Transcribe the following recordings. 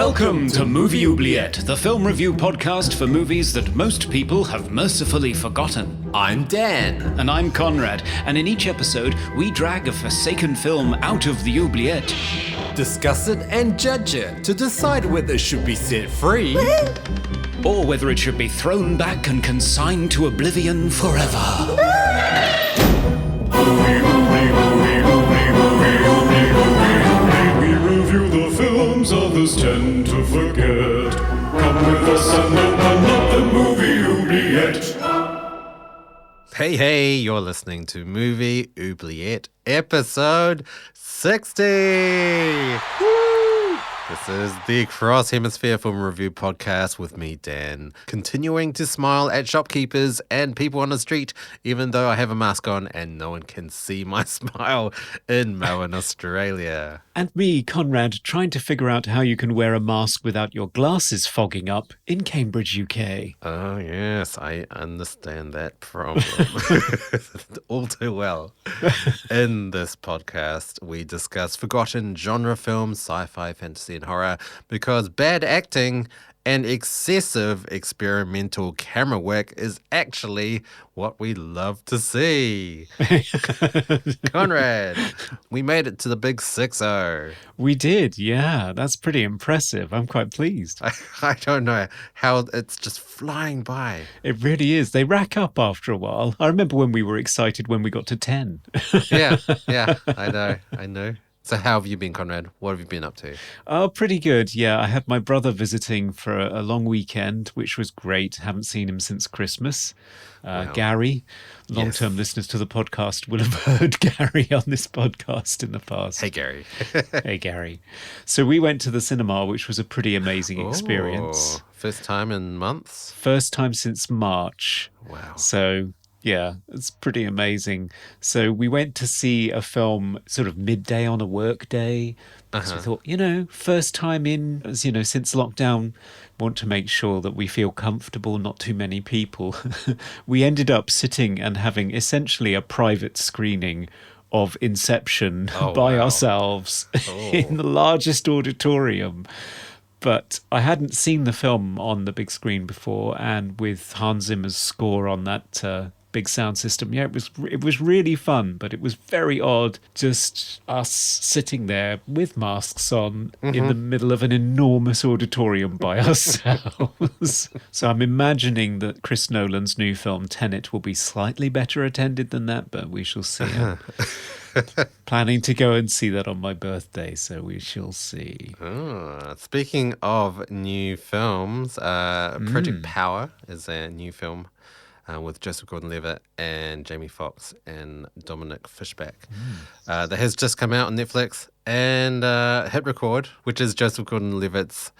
Welcome to Movie Oubliette, the film review podcast for movies that most people have mercifully forgotten. I'm Dan. And I'm Conrad, and in each episode, we drag a forsaken film out of the oubliette. Discuss it and judge it to decide whether it should be set free or whether it should be thrown back and consigned to oblivion forever. We review the films others tend to forget. Come with us and open up the movie oubliette. Hey, you're listening to Movie Oubliette, episode 60. Woo! This is the Cross Hemisphere Film Review Podcast with me, Dan, continuing to smile at shopkeepers and people on the street, even though I have a mask on and no one can see my smile in Melbourne, Australia. And me, Conrad, trying to figure out how you can wear a mask without your glasses fogging up in Cambridge, UK. Oh, yes, I understand that problem all too well. In this podcast, we discuss forgotten genre films, sci-fi, fantasy, and horror, because bad acting and excessive experimental camera work is actually what we love to see. Conrad, we made it to the big 6-0. We did, yeah. That's pretty impressive. I'm quite pleased. I don't know how it's just flying by. It really is. They rack up after a while. I remember when we were excited when we got to 10. Yeah, I know. So how have you been, Conrad? What have you been up to? Oh, pretty good. Yeah, I had my brother visiting for a long weekend, which was great. Haven't seen him since Christmas. Wow. Gary, long-term listeners to the podcast will have heard Gary on this podcast in the past. Hey, Gary. Hey, Gary. So we went to the cinema, which was a pretty amazing experience. First time in months? First time since March. Wow. So... yeah, it's pretty amazing. So we went to see a film sort of midday on a work day. Because we thought, first time in, since lockdown, want to make sure that we feel comfortable, not too many people. We ended up sitting and having essentially a private screening of Inception by ourselves in the largest auditorium. But I hadn't seen the film on the big screen before, and with Hans Zimmer's score on that big sound system, it was really fun, but it was very odd just us sitting there with masks on in the middle of an enormous auditorium by ourselves. So I'm imagining that Chris Nolan's new film Tenet will be slightly better attended than that, but we shall see. Planning to go and see that on my birthday, so we shall see. Speaking of new films, Project Power is a new film with Joseph Gordon-Levitt and Jamie Foxx and Dominic Fishback. That has just come out on Netflix and hit record, which is Joseph Gordon-Levitt's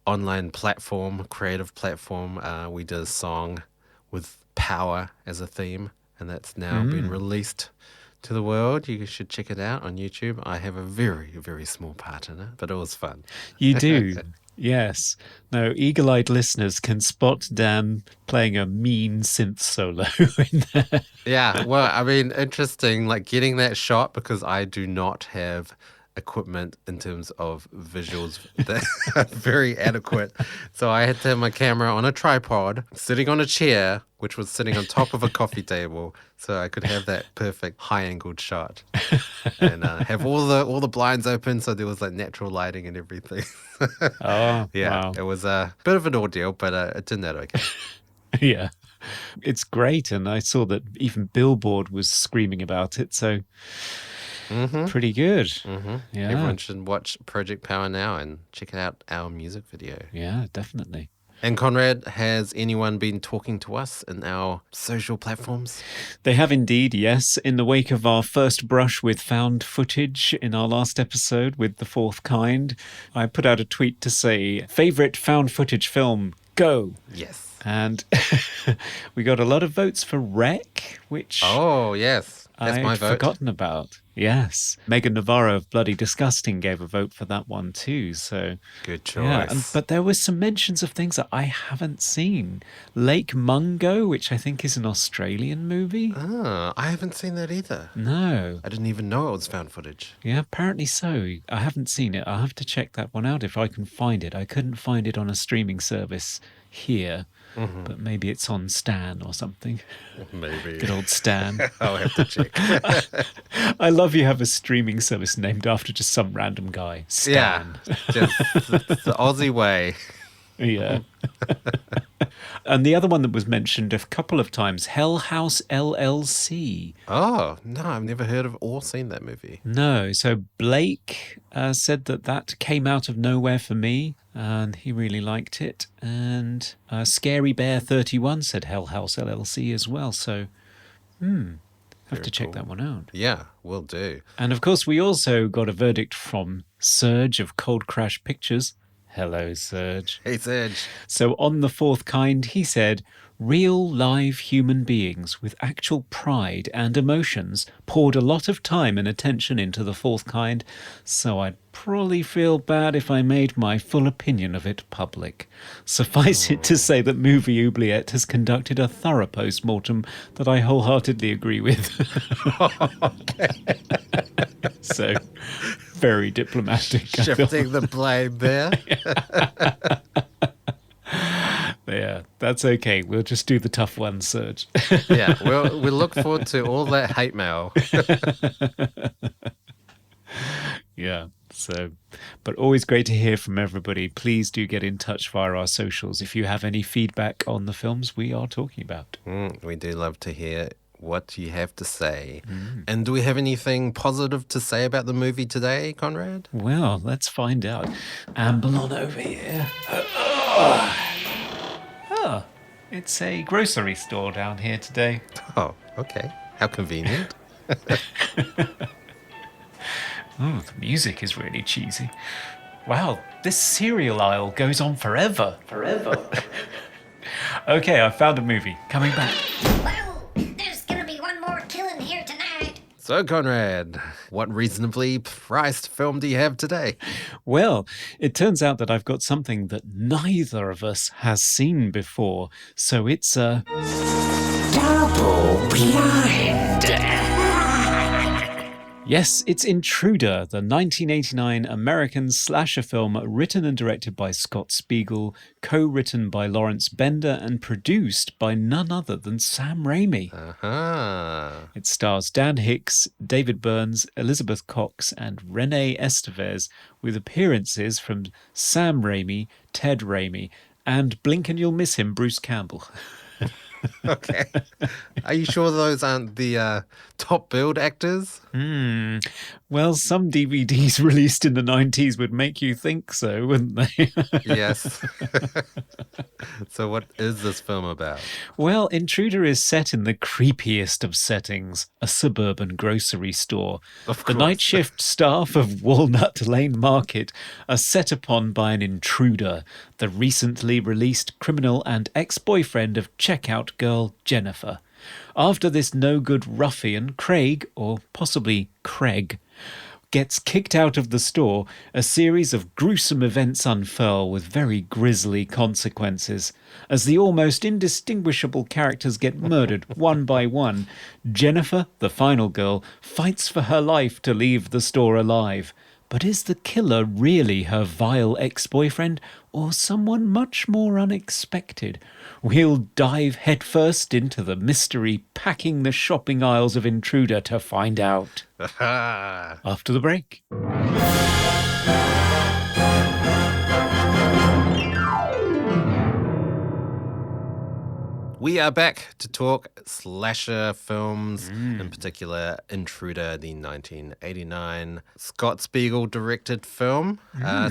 online platform, creative platform. We did a song with power as a theme, and that's now been released to the world. You should check it out on YouTube. I have a very, very small part in it, but it was fun. You do. Yes. Now, eagle-eyed listeners can spot Dan playing a mean synth solo in there. Yeah, well, I mean, interesting, like getting that shot, because I do not have equipment in terms of visuals that are very adequate. So I had to have my camera on a tripod, sitting on a chair, which was sitting on top of a coffee table, so I could have that perfect high-angled shot and have all the blinds open, so there was like natural lighting and everything. Wow. It was a bit of an ordeal, but it turned out okay. Yeah, it's great, and I saw that even Billboard was screaming about it, so pretty good. Yeah. Everyone should watch Project Power now and check out our music video. Yeah, definitely. And Conrad, has anyone been talking to us in our social platforms? They have indeed, yes. In the wake of our first brush with found footage in our last episode with The Fourth Kind, I put out a tweet to say, favourite found footage film, go. Yes. And we got a lot of votes for Wreck, which... oh, yes. That's my vote. I'd forgotten about. Yes. Megan Navarro of Bloody Disgusting gave a vote for that one too. So Good choice. yeah, but there were some mentions of things that I haven't seen. Lake Mungo, which I think is an Australian movie. Ah, I haven't seen that either. No. I didn't even know it was found footage. Yeah, apparently so. I haven't seen it. I'll have to check that one out if I can find it. I couldn't find it on a streaming service here, but maybe it's on Stan or something. Maybe. Good old Stan. I'll have to check. I love you have a streaming service named after just some random guy. Stan. Yeah, just the Aussie way. Yeah. And the other one that was mentioned a couple of times, Hell House LLC. Oh, no, I've never heard of or seen that movie. No. So Blake said that came out of nowhere for me, and he really liked it. And Scary Bear 31 said Hell House LLC as well. So, have to check that one out. Yeah, will do. And of course, we also got a verdict from Serge of Cold Crash Pictures. Hello, Serge. Hey, Serge. So on The Fourth Kind, he said, real live human beings with actual pride and emotions poured a lot of time and attention into The Fourth Kind, so I'd probably feel bad if I made my full opinion of it public. Suffice it to say that Movie Oubliette has conducted a thorough post-mortem that I wholeheartedly agree with. So, very diplomatic. Shifting the blame there. Yeah, that's okay. We'll just do the tough ones, Serge. Yeah, we'll look forward to all that hate mail. Yeah, so, but always great to hear from everybody. Please do get in touch via our socials if you have any feedback on the films we are talking about. We do love to hear what you have to say. And do we have anything positive to say about the movie today, Conrad? Well, let's find out. Amble on over here. It's a grocery store down here today. Oh, okay. How convenient. Oh, the music is really cheesy. Wow, this cereal aisle goes on forever. Okay, I found a movie. Coming back. Well, there's gonna be one more killing here tonight. So, Conrad, what reasonably priced film do you have today? Well, it turns out that I've got something that neither of us has seen before. So it's a double blind. Yes, it's Intruder, the 1989 American slasher film written and directed by Scott Spiegel, co-written by Lawrence Bender, and produced by none other than Sam Raimi. It stars Dan Hicks, David Burns, Elizabeth Cox, and Renee Estevez, with appearances from Sam Raimi, Ted Raimi, and blink and you'll miss him, Bruce Campbell. Okay. Are you sure those aren't the top billed actors? Well, some DVDs released in the 90s would make you think so, wouldn't they? Yes. So what is this film about? Well, Intruder is set in the creepiest of settings, a suburban grocery store. The night shift staff of Walnut Lake Market are set upon by an intruder, the recently released criminal and ex-boyfriend of checkout girl Jennifer. After this no-good ruffian, Craig, or possibly Craig, gets kicked out of the store, a series of gruesome events unfurl with very grisly consequences. As the almost indistinguishable characters get murdered one by one, Jennifer, the final girl, fights for her life to leave the store alive. But is the killer really her vile ex-boyfriend, or someone much more unexpected? We'll dive headfirst into the mystery packing the shopping aisles of Intruder to find out. After the break. We are back to talk slasher films, in particular Intruder, the 1989 Scott Spiegel directed film.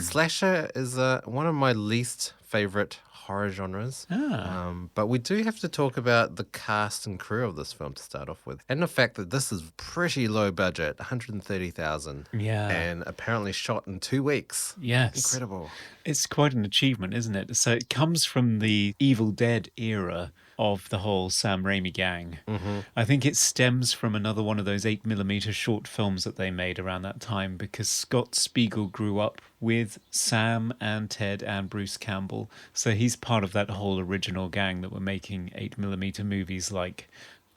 Slasher is one of my least favorite horror genres. But we do have to talk about the cast and crew of this film to start off with. And the fact that this is pretty low budget, $130,000. Yeah. And apparently shot in 2 weeks. Yes. Incredible. It's quite an achievement, isn't it? So it comes from the Evil Dead era, of the whole Sam Raimi gang. I think it stems from another one of those 8mm short films that they made around that time, because Scott Spiegel grew up with Sam and Ted and Bruce Campbell. So he's part of that whole original gang that were making 8mm movies like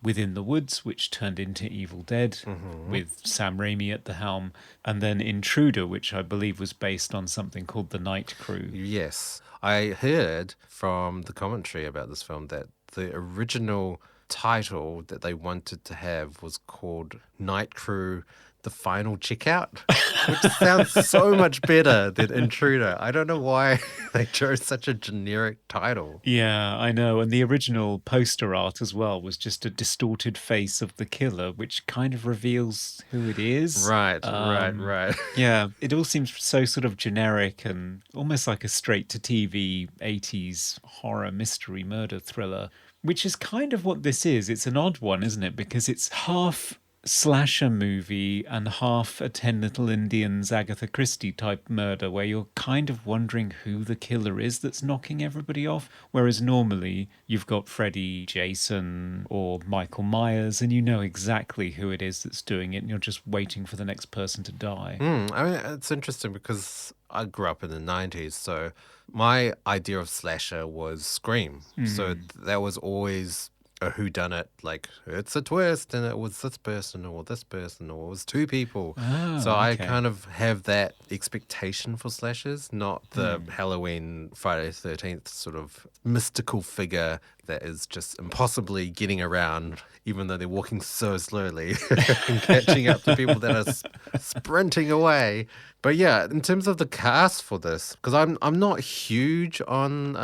Within the Woods, which turned into Evil Dead, with Sam Raimi at the helm, and then Intruder, which I believe was based on something called The Night Crew. Yes. I heard from the commentary about this film that the original title that they wanted to have was called Night Crew: The Final Checkout, which sounds so much better than Intruder. I don't know why they chose such a generic title. Yeah, I know. And the original poster art as well was just a distorted face of the killer, which kind of reveals who it is. Right. Yeah, it all seems so sort of generic and almost like a straight-to-TV 80s horror mystery murder thriller, which is kind of what this is. It's an odd one, isn't it? Because it's half slasher movie and half a 10 Little Indians Agatha Christie type murder, where you're kind of wondering who the killer is that's knocking everybody off, whereas normally you've got Freddy, Jason or Michael Myers and you know exactly who it is that's doing it and you're just waiting for the next person to die. I mean, it's interesting because I grew up in the 90s, so my idea of slasher was Scream. So that was always a whodunit, like it's a twist and it was this person or it was two people. So I kind of have that expectation for slashers, not the Halloween, Friday the 13th sort of mystical figure that is just impossibly getting around, even though they're walking so slowly and catching up to people that are sprinting away. But yeah, in terms of the cast for this, because I'm not huge on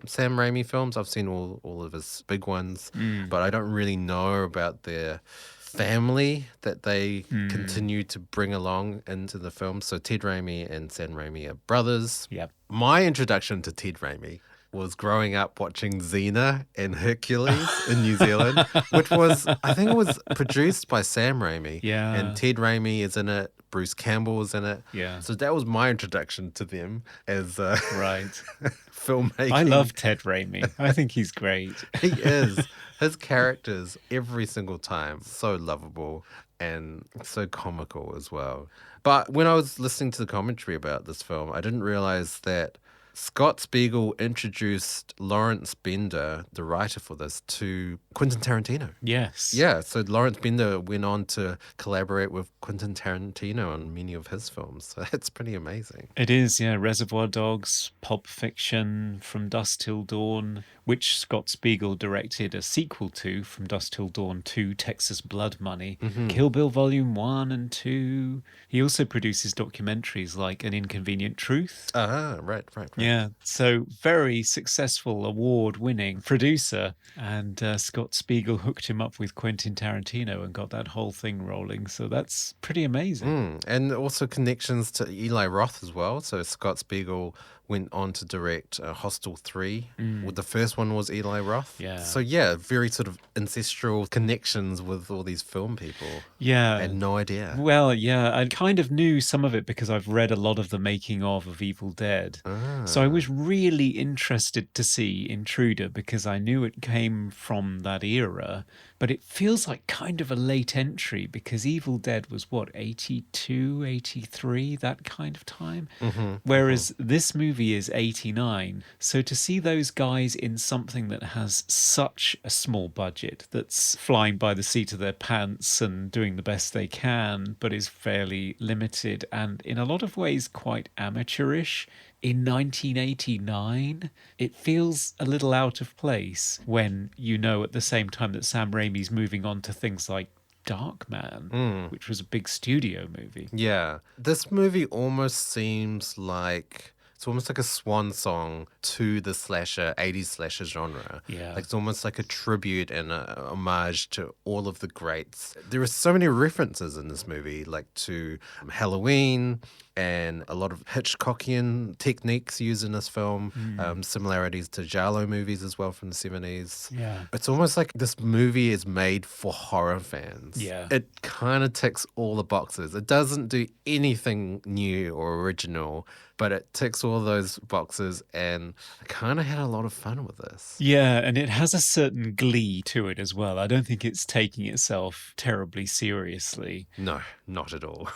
Sam Raimi films. I've seen all of his big ones, but I don't really know about their family that they continue to bring along into the film. So Ted Raimi and Sam Raimi are brothers. Yep. My introduction to Ted Raimi was growing up watching Xena and Hercules in New Zealand, which was, I think it was produced by Sam Raimi. Yeah. And Ted Raimi is in it. Bruce Campbell was in it. Yeah. So that was my introduction to them as Right. filmmaking. I love Ted Raimi. I think he's great. He is. His characters, every single time, so lovable and so comical as well. But when I was listening to the commentary about this film, I didn't realize that Scott Spiegel introduced Lawrence Bender, the writer for this, to Quentin Tarantino. Yes. Yeah, so Lawrence Bender went on to collaborate with Quentin Tarantino on many of his films. So that's pretty amazing. It is, yeah. Reservoir Dogs, Pulp Fiction, From Dusk Till Dawn, which Scott Spiegel directed a sequel to, From Dusk Till Dawn 2, Texas Blood Money, Kill Bill Volume 1 and 2. He also produces documentaries like An Inconvenient Truth. Right. Yeah, so very successful, award-winning producer. And Scott Spiegel hooked him up with Quentin Tarantino and got that whole thing rolling. So that's pretty amazing. And also connections to Eli Roth as well. So Scott Spiegel went on to direct Hostel 3. Well, the first one was Eli Roth. Yeah. So yeah, very sort of ancestral connections with all these film people. Yeah. I had no idea. Well, yeah, I kind of knew some of it because I've read a lot of the making of Evil Dead. So I was really interested to see Intruder because I knew it came from that era. But it feels like kind of a late entry because Evil Dead was, what, 82, 83, that kind of time? Whereas this movie is 89. So to see those guys in something that has such a small budget, that's flying by the seat of their pants and doing the best they can, but is fairly limited and in a lot of ways quite amateurish, in 1989, it feels a little out of place when you know at the same time that Sam Raimi's moving on to things like Darkman, which was a big studio movie. Yeah. This movie almost seems like... It's almost like a swan song to the slasher, 80s slasher genre. Yeah. Like it's almost like a tribute and a homage to all of the greats. There are so many references in this movie, like to Halloween and a lot of Hitchcockian techniques used in this film, similarities to Giallo movies as well from the 70s. Yeah. It's almost like this movie is made for horror fans. Yeah. It kind of ticks all the boxes. It doesn't do anything new or original, but it ticks all those boxes, and I kind of had a lot of fun with this. Yeah, and it has a certain glee to it as well. I don't think it's taking itself terribly seriously. No, not at all.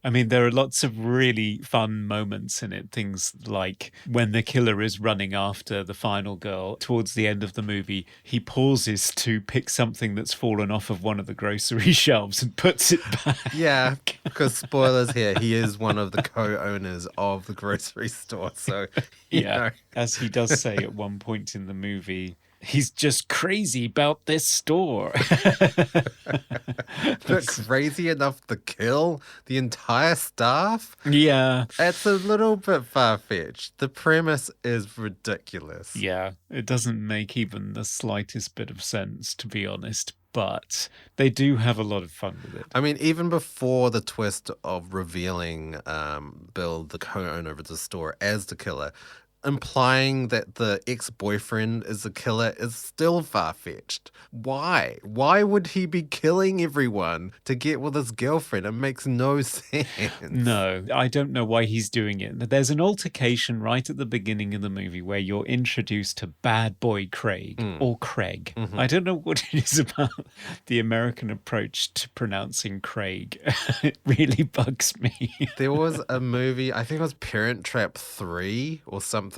I mean, there are lots of really fun moments in it. Things like when the killer is running after the final girl towards the end of the movie, he pauses to pick something that's fallen off of one of the grocery shelves and puts it back. Yeah, because spoilers here, he is one of the co-owners of the grocery store. So, you know. As he does say at one point in the movie, he's just crazy about this store. But crazy enough to kill the entire staff? Yeah. It's a little bit far-fetched. The premise is ridiculous. Yeah, it doesn't make even the slightest bit of sense, to be honest. But they do have a lot of fun with it. I mean, even before the twist of revealing Bill, the co-owner of the store, as the killer, implying that the ex-boyfriend is the killer is still far-fetched. Why? Why would he be killing everyone to get with his girlfriend? It makes no sense. No, I don't know why he's doing it. There's an altercation right at the beginning of the movie where you're introduced to bad boy Craig, or Craig. Mm-hmm. I don't know what it is about the American approach to pronouncing Craig. It really bugs me. There was a movie, I think it was Parent Trap 3 or something,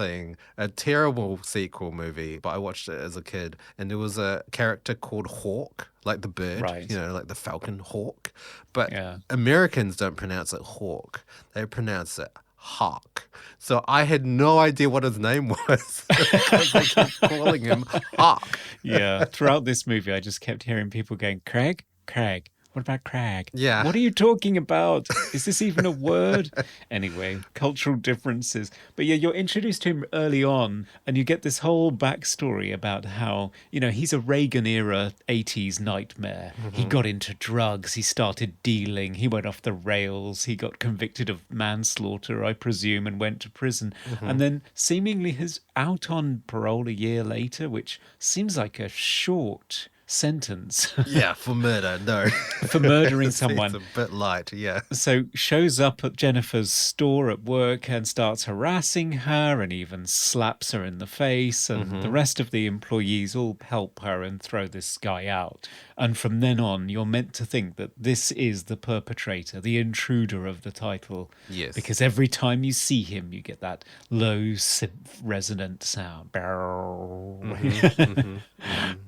a terrible sequel movie, but I watched it as a kid, and there was a character called Hawk, like the bird, Right. you know, like the falcon hawk. But Yeah. Americans don't pronounce it hawk, they pronounce it hawk. So I had no idea what his name was because I kept calling him Hawk. Yeah, throughout this movie, I just kept hearing people going, Craig? Craig. What about Crag? Yeah. What are you talking about? Is this even a word? Anyway, cultural differences. But yeah, you're introduced to him early on, and you get this whole backstory about how, you know, he's a Reagan-era 80s nightmare. He got into drugs. He started dealing. He went off the rails. He got convicted of manslaughter, I presume, and went to prison. And then seemingly is out on parole a year later, which seems like a short sentence. Yeah, for murder, no. For murdering someone. It's a bit light, yeah. So shows up at Jennifer's store at work and starts harassing her and even slaps her in the face. And the rest of the employees all help her and throw this guy out. And from then on, you're meant to think that this is the perpetrator, the intruder of the title. Yes. Because every time you see him, you get that low synth resonant sound.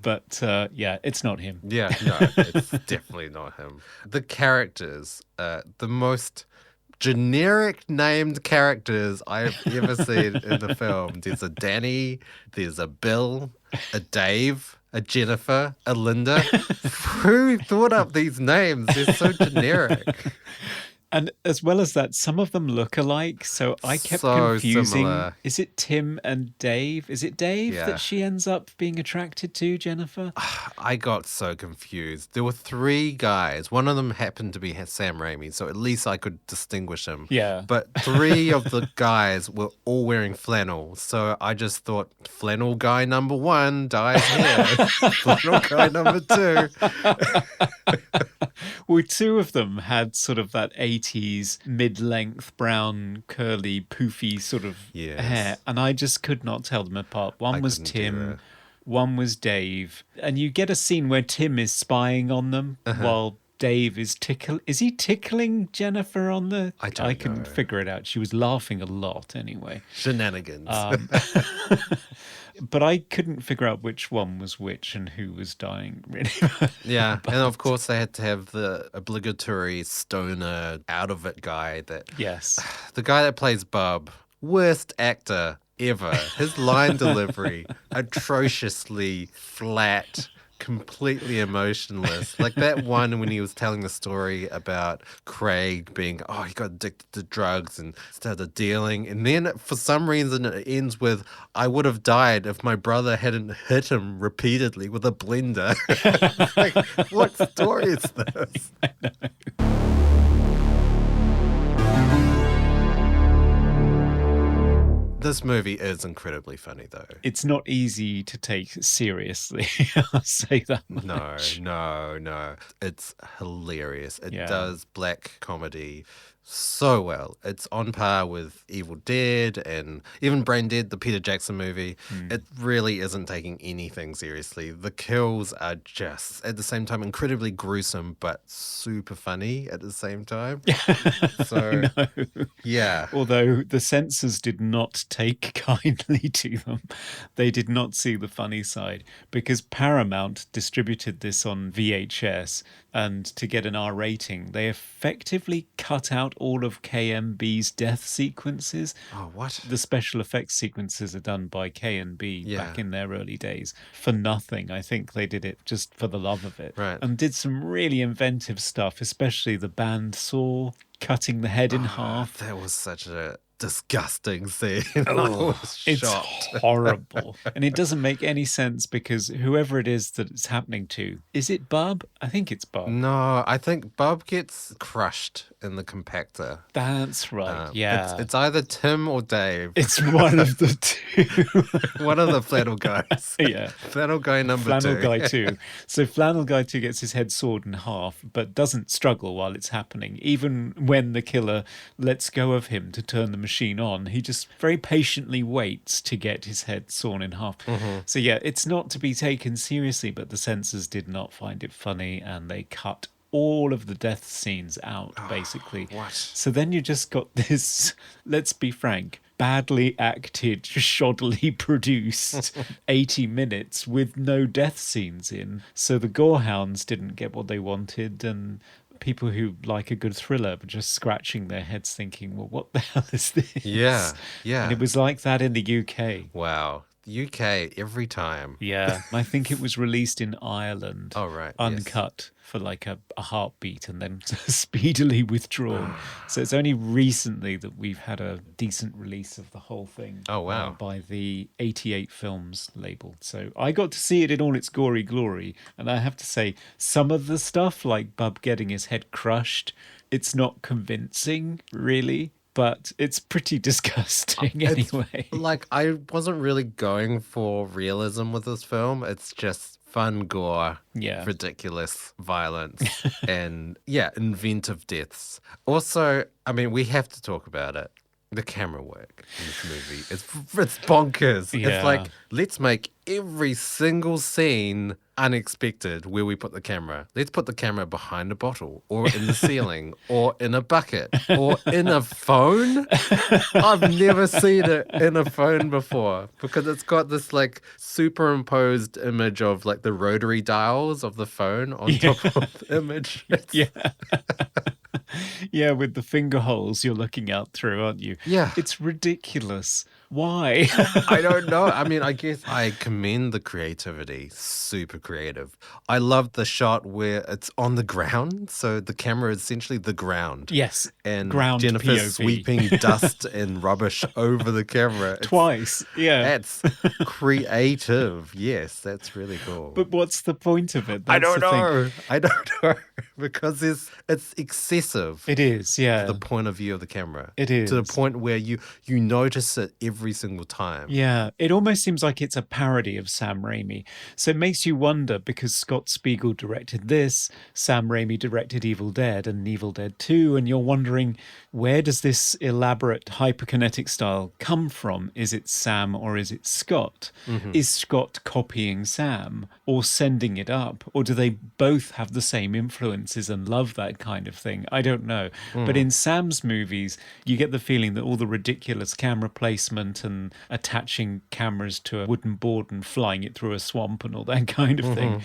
But yeah, it's not him. Yeah, no, it's definitely not him. The characters, the most generic named characters I've ever seen in the film. There's a Danny, there's a Bill, a Dave, a Jennifer, a Linda. Who thought up these names? They're so generic. And as well as that, some of them look alike. So I kept So confusing. similar. Is it Tim and Dave? Is it Dave Yeah. that she ends up being attracted to, Jennifer? I got so confused. There were three guys. One of them happened to be Sam Raimi, so at least I could distinguish him. Yeah. But three of the guys were all wearing flannel. So I just thought, flannel guy number one dies here. Flannel guy number two. Well, two of them had sort of that 80s mid-length brown curly poofy sort of Yes. hair, and I just could not tell them apart. One was couldn't do Tim, that. one was Dave, and you get a scene where Tim is spying on them while Dave is tickling Jennifer on the... I don't couldn't know. figure it out. She was laughing a lot anyway. Shenanigans. But I couldn't figure out which one was which and who was dying, really. Yeah, and of course they had to have the obligatory stoner out of it guy that Yes. the guy that plays Bub, worst actor ever. His line delivery, atrociously flat, completely emotionless. Like that one when he was telling the story about Craig being, he got addicted to drugs and started dealing. And then for some reason it ends with, I would have died if my brother hadn't hit him repeatedly with a blender. Like, what story is this? This movie is incredibly funny, though. It's not easy to take seriously. I'll say that much. No. It's hilarious. It Yeah. does black comedy so well. It's on par with Evil Dead and even Brain Dead, the Peter Jackson movie. It really isn't taking anything seriously. The kills are just, at the same time, incredibly gruesome, but super funny at the same time. So, yeah. Although the censors did not take kindly to them. They did not see the funny side because Paramount distributed this on VHS, and to get an R rating, they effectively cut out all of KMB's death sequences. Oh, what? The special effects sequences are done by K&B back in their early days for nothing. I think they did it just for the love of it. Right. And did some really inventive stuff, especially the bandsaw, cutting the head in half. That was such a disgusting scene. Oh, I was it's shocked. horrible. And it doesn't make any sense because whoever it is that it's happening to, is it Bub? I think it's Bub. No, I think Bob gets crushed in the compactor. That's right. Yeah. It's either Tim or Dave. It's one of the two. One of the flannel guys. Yeah. Flannel guy number Flannel 2. Guy 2. So Flannel Guy 2 gets his head sawed in half, but doesn't struggle while it's happening. Even when the killer lets go of him to turn the machine on, he just very patiently waits to get his head sawn in half. So yeah, it's not to be taken seriously, but the censors did not find it funny and they cut all of the death scenes out, basically. What? So then you just got this, let's be frank, badly acted, shoddily produced 80 minutes with no death scenes in. So the gorehounds didn't get what they wanted, and people who like a good thriller were just scratching their heads thinking, well, what the hell is this? Yeah. And it was like that in the UK. Wow. The UK every time. Yeah. I think it was released in Ireland. Oh, right. Uncut for like a heartbeat and then speedily withdrawn. So it's only recently that we've had a decent release of the whole thing. Oh, wow. By the 88 Films label. So I got to see it in all its gory glory. And I have to say, some of the stuff, like Bub getting his head crushed, it's not convincing, really. But it's pretty disgusting anyway. Like, I wasn't really going for realism with this film. It's just fun gore, ridiculous violence, and inventive deaths. Also, I mean, we have to talk about it. The camera work in this movie, it's bonkers. Yeah. It's like, let's make every single scene unexpected where we put the camera. Let's put the camera behind a bottle or in the ceiling or in a bucket or in a phone. I've never seen it in a phone before because it's got this like superimposed image of like the rotary dials of the phone on top of the image. Yeah, with the finger holes you're looking out through, aren't you? Yeah. It's ridiculous. Why? I don't know. I mean, I guess I commend the creativity. Super creative. I love the shot where it's on the ground. So the camera is essentially the ground. Yes. And ground Jennifer's POV. sweeping dust and rubbish over the camera. Twice. Yeah. That's creative. Yes, that's really cool. But what's the point of it? I That's don't the thing. know. I don't know. Because it's excessive. It is, yeah. The point of view of the camera. It is. To the point where you notice it every single time. Yeah, it almost seems like it's a parody of Sam Raimi. So it makes you wonder, because Scott Spiegel directed this, Sam Raimi directed Evil Dead and Evil Dead 2, and you're wondering, where does this elaborate hyperkinetic style come from? Is it Sam or is it Scott? Is Scott copying Sam or sending it up? Or do they both have the same influences and love that kind of thing? I don't know. But in Sam's movies, you get the feeling that all the ridiculous camera placement and attaching cameras to a wooden board and flying it through a swamp and all that kind of thing,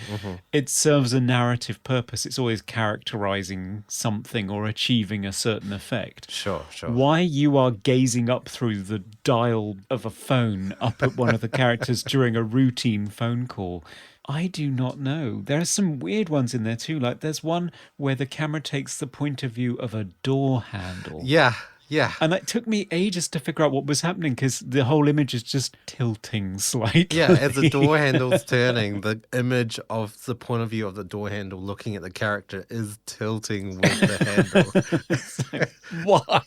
it serves a narrative purpose. It's always characterizing something or achieving a certain effect. Sure. Why you are gazing up through the dial of a phone up at one of the characters during a routine phone call, I do not know. There are some weird ones in there too. Like there's one where the camera takes the point of view of a door handle. Yeah. Yeah. And it took me ages to figure out what was happening because the whole image is just tilting slightly. Yeah, as the door handle's turning, the image of the point of view of the door handle looking at the character is tilting with the handle. Why?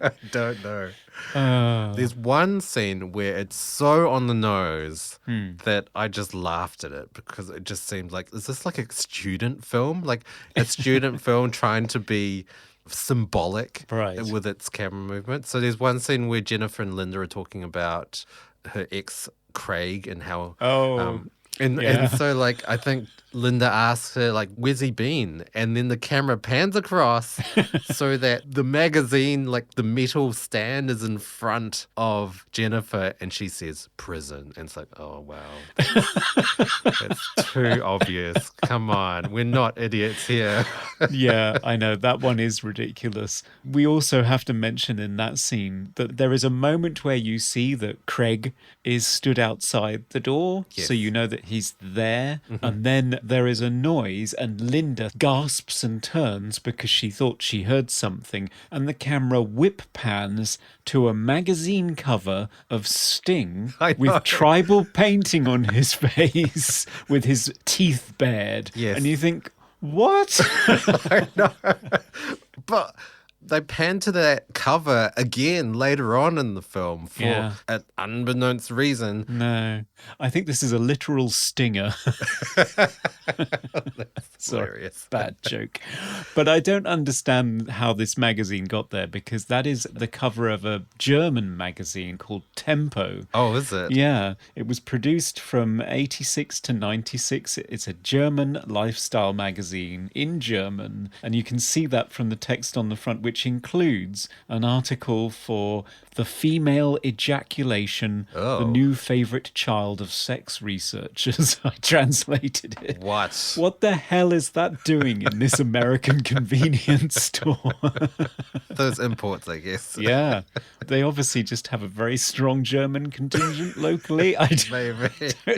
I don't know. There's one scene where it's so on the nose that I just laughed at it because it just seemed like, is this like a student film? Like a student film trying to be symbolic with its camera movement. So there's one scene where Jennifer and Linda are talking about her ex Craig and how and so like I think Linda asks her like, where's he been? And then the camera pans across so that the magazine, like the metal stand is in front of Jennifer and she says prison. And it's like, oh wow. It's too obvious. Come on. We're not idiots here. Yeah, I know. That one is ridiculous. We also have to mention in that scene that there is a moment where you see that Craig is stood outside the door. Yes. So you know that he's there. And then there is a noise and Linda gasps and turns because she thought she heard something. And the camera whip pans to a magazine cover of Sting with tribal painting on his face with his teeth bared. Yes. And you think, what? I know. But they pan to that cover again later on in the film for an unbeknownst reason. No, I think this is a literal stinger. That's hilarious. Bad joke. But I don't understand how this magazine got there because that is the cover of a German magazine called Tempo. Oh, is it? Yeah, it was produced from 86 to 96. It's a German lifestyle magazine in German. And you can see that from the text on the front, which includes an article for the female ejaculation, the new favorite child of sex researchers. I translated it. What? What the hell is that doing in this American convenience store? Those imports, I guess. Yeah. They obviously just have a very strong German contingent locally. Maybe.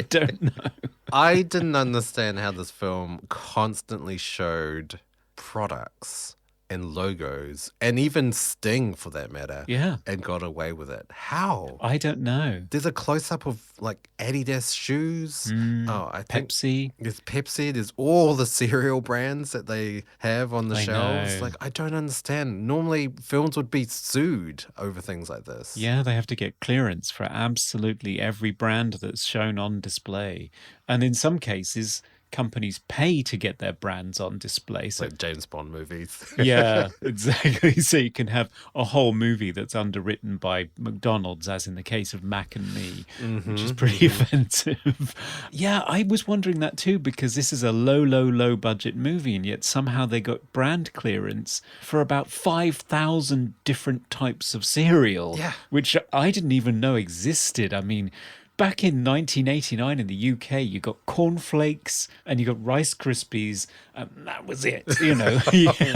Don't know. I didn't understand how this film constantly showed products and logos and even Sting for that matter. Yeah. And got away with it. How? I don't know. There's a close-up of like Adidas shoes. I think Pepsi. There's Pepsi. There's all the cereal brands that they have on the shelves. know. Like, I don't understand. Normally, films would be sued over things like this. Yeah, they have to get clearance for absolutely every brand that's shown on display. And in some cases, companies pay to get their brands on display. So Like James Bond movies. yeah, exactly. So you can have a whole movie that's underwritten by McDonald's, as in the case of Mac and Me, which is pretty offensive. Yeah, I was wondering that too, because this is a low budget movie, and yet somehow they got brand clearance for about 5,000 different types of cereal, which I didn't even know existed. I mean, back in 1989 in the UK, you got cornflakes and you got Rice Krispies, and that was it, you know.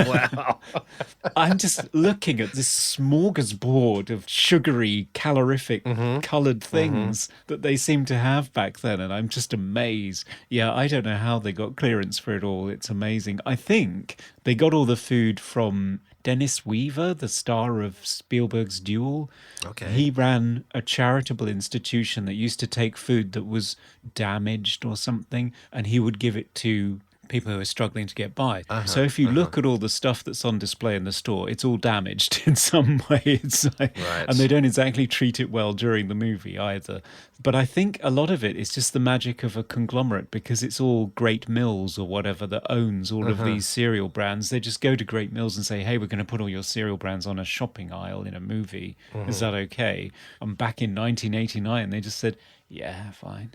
Wow. I'm just looking at this smorgasbord of sugary, calorific, coloured things that they seem to have back then, and I'm just amazed. Yeah, I don't know how they got clearance for it all. It's amazing. I think they got all the food from Dennis Weaver, the star of Spielberg's Duel. Okay. He ran a charitable institution that used to take food that was damaged or something, and he would give it to people who are struggling to get by. So if you look at all the stuff that's on display in the store, it's all damaged in some way. It's like, and they don't exactly treat it well during the movie either. But I think a lot of it is just the magic of a conglomerate, because it's all Great Mills or whatever that owns all of these cereal brands. They just go to Great Mills and say, hey, we're going to put all your cereal brands on a shopping aisle in a movie. Is that okay? And back in 1989, they just said, yeah, fine.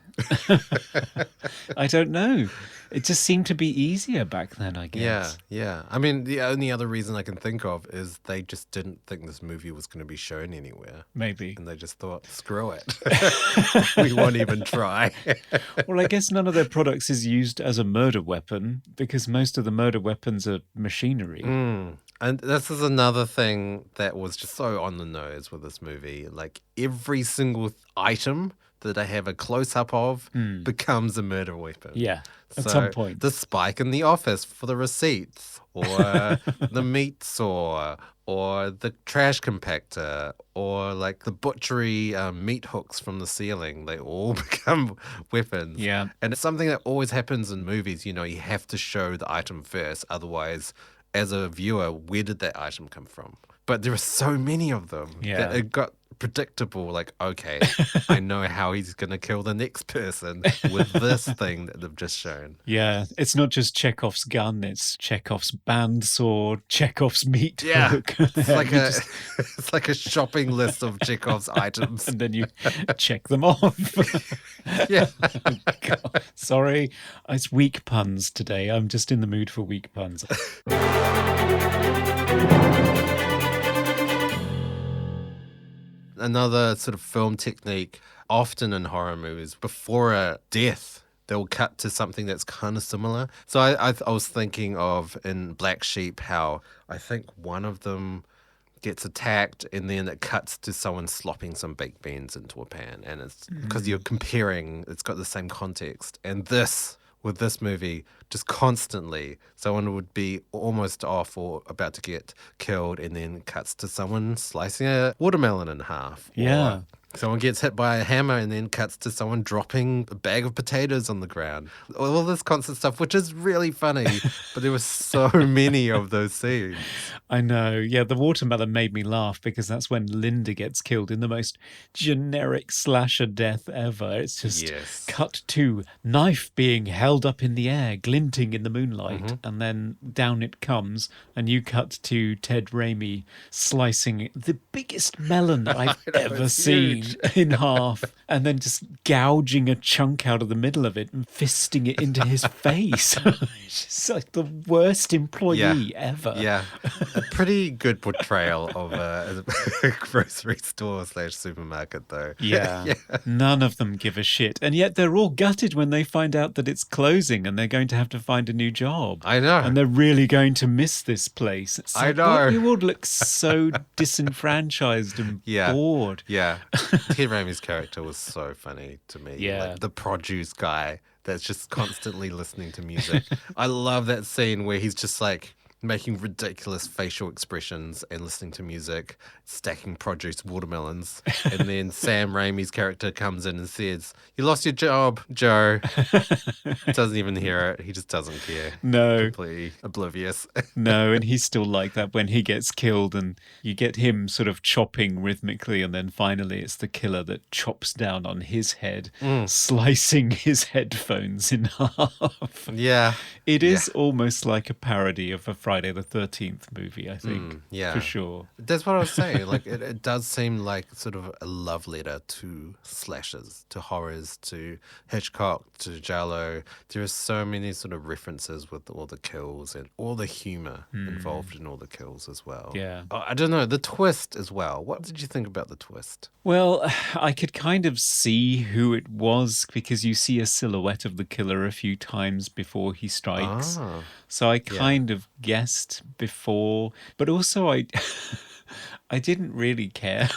I don't know. It just seemed to be easier back then, I guess. Yeah. I mean, the only other reason I can think of is they just didn't think this movie was going to be shown anywhere. Maybe. And they just thought, screw it. We won't even try. Well, I guess none of their products is used as a murder weapon, because most of the murder weapons are machinery. And this is another thing that was just so on the nose with this movie. Like, every single item that they have a close-up of becomes a murder weapon. Yeah, at So some point. the spike in the office for the receipts, or the meat saw, or the trash compactor, or like the butchery meat hooks from the ceiling. They all become weapons. Yeah. And it's something that always happens in movies. You know, you have to show the item first. Otherwise, as a viewer, where did that item come from? But there are so many of them that it got predictable. Like, okay, I know how he's going to kill the next person with this thing that they've just shown. Yeah, it's not just Chekhov's gun, it's Chekhov's bandsaw, Chekhov's meat hook. It's like it's like a shopping list of Chekhov's items. And then you check them off. Yeah. God. Sorry, it's weak puns today. I'm just in the mood for weak puns. Another sort of film technique, often in horror movies, before a death, they'll cut to something that's kind of similar. So I was thinking of in Black Sheep how I think one of them gets attacked and then it cuts to someone slopping some baked beans into a pan. And it's because you're comparing, it's got the same context. And with this movie, just constantly, someone would be almost off or about to get killed, and then cuts to someone slicing a watermelon in half. Yeah. Or someone gets hit by a hammer, and then cuts to someone dropping a bag of potatoes on the ground. All this constant stuff, which is really funny, but there were so many of those scenes. I know. Yeah, the watermelon made me laugh because that's when Linda gets killed in the most generic slasher death ever. It's just cut to knife being held up in the air, glinting in the moonlight, and then down it comes, and you cut to Ted Raimi slicing the biggest melon that I've ever seen in half, and then just gouging a chunk out of the middle of it and fisting it into his face. It's just like the worst employee ever. Yeah. A pretty good portrayal of a grocery store / supermarket, though. Yeah. None of them give a shit. And yet they're all gutted when they find out that it's closing and they're going to have to find a new job. I know. And they're really going to miss this place. It's I like, know. You all look so disenfranchised and bored. Yeah. Ted Raimi's character was so funny to me. Yeah. Like the produce guy that's just constantly listening to music. I love that scene where he's just like making ridiculous facial expressions and listening to music, stacking produce watermelons. And then Sam Raimi's character comes in and says, "You lost your job, Joe." Doesn't even hear it. He just doesn't care. No. Completely oblivious. No, and he's still like that when he gets killed, and you get him sort of chopping rhythmically, and then finally it's the killer that chops down on his head, slicing his headphones in half. Yeah. It is almost like a parody of a Friday the 13th movie, I think. Yeah. For sure. That's what I was saying. Like, it does seem like sort of a love letter to slashers, to horrors, to Hitchcock, to Giallo. There are so many sort of references with all the kills and all the humor involved in all the kills as well. Yeah. I don't know, the twist as well. What did you think about the twist? Well, I could kind of see who it was because you see a silhouette of the killer a few times before he strikes. Ah. So I kind of guessed before, but also I didn't really care.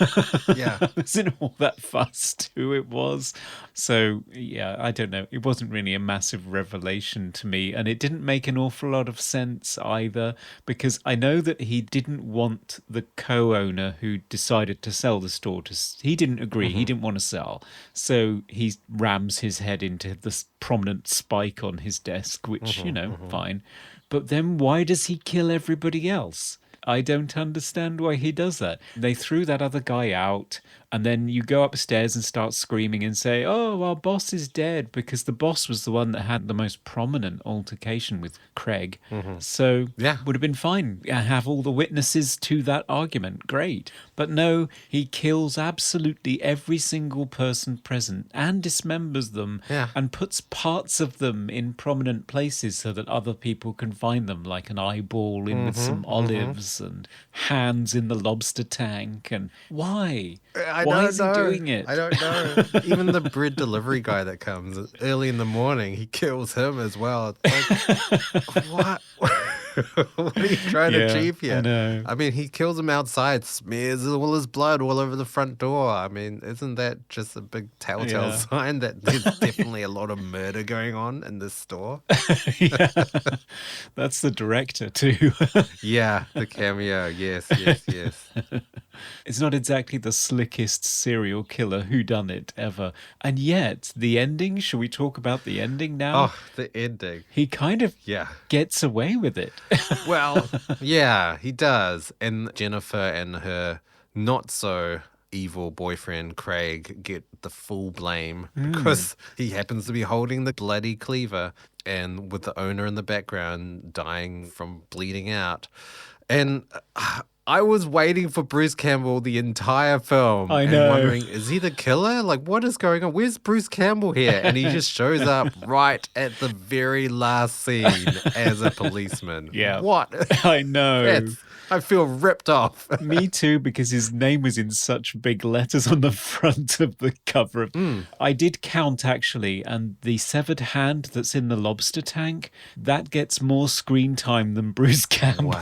Yeah. I wasn't all that fussed who it was. So, yeah, I don't know. It wasn't really a massive revelation to me. And it didn't make an awful lot of sense either, because I know that he didn't want the co-owner who decided to sell the store to... He didn't agree. He didn't want to sell. So he rams his head into this prominent spike on his desk, which, fine. But then why does he kill everybody else? I don't understand why he does that. They threw that other guy out, and then you go upstairs and start screaming and say, "Oh, our boss is dead," because the boss was the one that had the most prominent altercation with Craig. So would have been fine. Have all the witnesses to that argument. Great. But no, he kills absolutely every single person present and dismembers them and puts parts of them in prominent places so that other people can find them, like an eyeball in with some olives and hands in the lobster tank. And why? Why is he doing it? I don't know. Even the bread delivery guy that comes early in the morning, he kills him as well. It's like, what? What are you trying to achieve here? I know. I mean, he kills him outside, smears all his blood all over the front door. I mean, isn't that just a big telltale sign that there's definitely a lot of murder going on in this store? Yeah. That's the director too. Yeah, the cameo. Yes. It's not exactly the slickest serial killer whodunit ever. And yet, the ending, shall we talk about the ending now? Oh, the ending. He kind of Yeah. gets away with it. Well, yeah, he does. And Jennifer and her not so evil boyfriend Craig get the full blame because he happens to be holding the bloody cleaver and with the owner in the background dying from bleeding out. And I was waiting for Bruce Campbell the entire film. I and know. wondering, is he the killer? Like, what is going on? Where's Bruce Campbell here? And he just shows up right at the very last scene as a policeman. Yeah. What? I know. I feel ripped off. Me too, because his name was in such big letters on the front of the cover. I did count, actually, and the severed hand that's in the lobster tank, that gets more screen time than Bruce Campbell.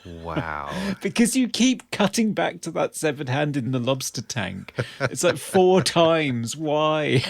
Wow. Because you keep cutting back to that severed hand in the lobster tank. It's like 4 times. Why?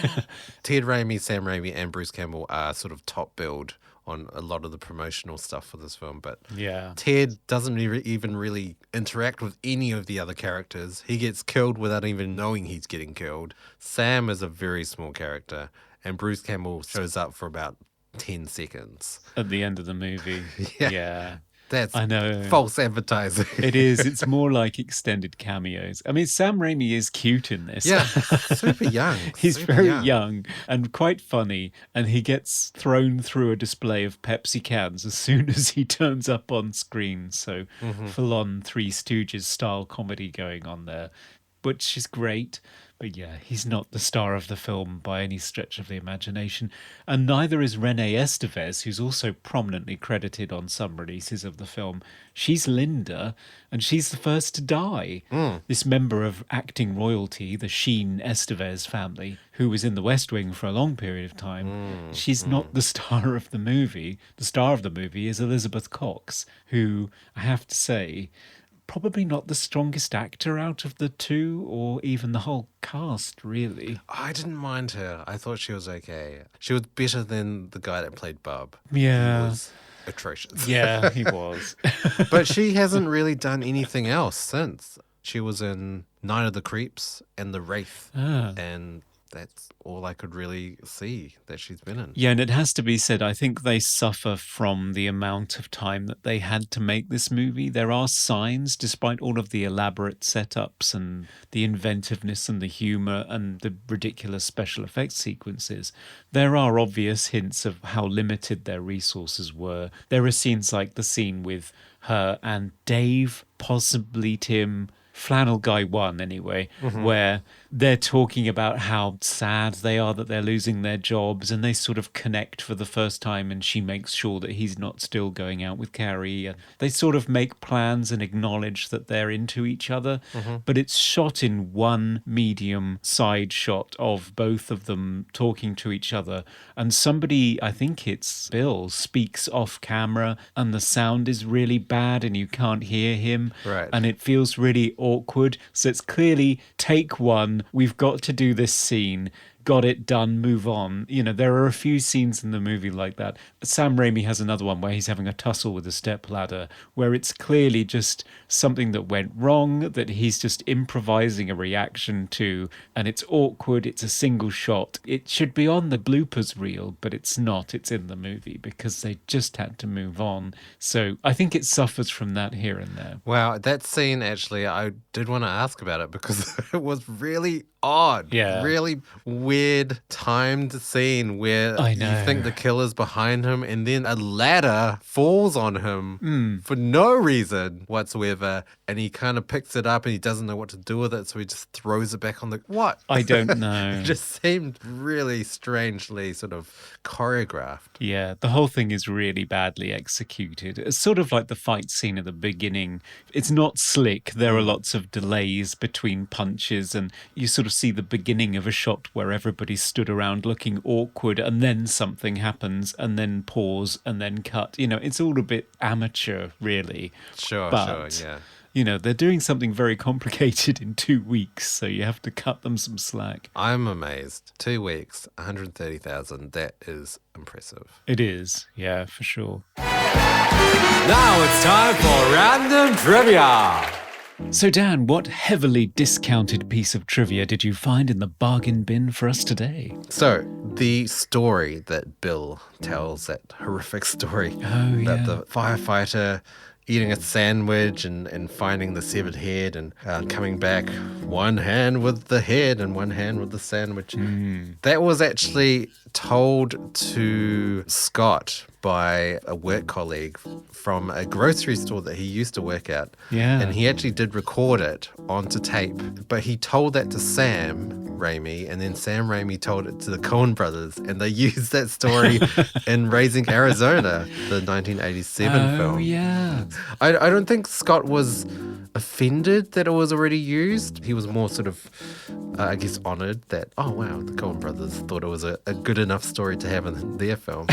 Ted Raimi, Sam Raimi, and Bruce Campbell are sort of top billed on a lot of the promotional stuff for this film, but Yeah. Ted doesn't even really interact with any of the other characters. He gets killed without even knowing he's getting killed. Sam is a very small character, and Bruce Campbell shows up for about 10 seconds. At the end of the movie. Yeah. That's I know. false advertising. It is. It's more like extended cameos. I mean, Sam Raimi is cute in this. Yeah, super young. He's super very young and quite funny, and he gets thrown through a display of Pepsi cans as soon as he turns up on screen. So full-on Three Stooges style comedy going on there, which is great. But yeah, he's not the star of the film by any stretch of the imagination. And neither is Renee Estevez, who's also prominently credited on some releases of the film. She's Linda, and she's the first to die. This member of acting royalty, the Sheen Estevez family, who was in The West Wing for a long period of time. She's not the star of the movie. The star of the movie is Elizabeth Cox, who, I have to say, probably not the strongest actor out of the two, or even the whole cast, really. I didn't mind her. I thought she was okay. She was better than the guy that played Bub. Yeah. He was atrocious. Yeah, he was. But she hasn't really done anything else since. She was in Night of the Creeps and The Wraith. And that's all I could really see that she's been in. Yeah, and it has to be said, I think they suffer from the amount of time that they had to make this movie. There are signs, despite all of the elaborate setups and the inventiveness and the humour and the ridiculous special effects sequences, there are obvious hints of how limited their resources were. There are scenes like the scene with her and Dave, possibly Tim, Flannel Guy 1 anyway, where they're talking about how sad they are that they're losing their jobs, and they sort of connect for the first time, and she makes sure that he's not still going out with Carrie. And they sort of make plans and acknowledge that they're into each other, but it's shot in one medium side shot of both of them talking to each other, and somebody, I think it's Bill, speaks off camera, and the sound is really bad and you can't hear him, Right. and it feels really awkward. So it's clearly take one, we've got to do this scene, got it done, move on. You know, there are a few scenes in the movie like that. Sam Raimi has another one where he's having a tussle with a stepladder, where it's clearly just something that went wrong, that he's just improvising a reaction to, and it's awkward, it's a single shot. It should be on the bloopers reel, but it's not. It's in the movie because they just had to move on. So I think it suffers from that here and there. Wow, that scene actually, I did want to ask about it because it was really odd. Yeah. Really weird timed scene where I you know. think the killer's behind him and then a ladder falls on him for no reason whatsoever, and he kind of picks it up and he doesn't know what to do with it, so he just throws it back on the... What? I don't know. It just seemed really strangely sort of choreographed. Yeah, the whole thing is really badly executed. It's sort of like the fight scene at the beginning. It's not slick. There are lots of delays between punches, and you sort of see the beginning of a shot where everybody stood around looking awkward and then something happens and then pause and then cut. It's all a bit amateur, really. Sure, yeah. They're doing something very complicated in 2 weeks, so you have to cut them some slack. I'm amazed. 2 weeks, 130,000. That is impressive. It is, yeah, for sure. Now it's time for Random Trivia. So, Dan, what heavily discounted piece of trivia did you find in the bargain bin for us today? So, the story that Bill tells, that horrific story about the firefighter eating a sandwich and finding the severed head and coming back one hand with the head and one hand with the sandwich. That was actually told to Scott by a work colleague from a grocery store that he used to work at. Yeah. And he actually did record it onto tape. But he told that to Sam Raimi, and then Sam Raimi told it to the Coen brothers, and they used that story in Raising Arizona, the 1987 film. Oh, yeah. I don't think Scott was offended that it was already used. He was more sort of, I guess, honored that, oh, wow, the Coen brothers thought it was a good enough story to have in their film.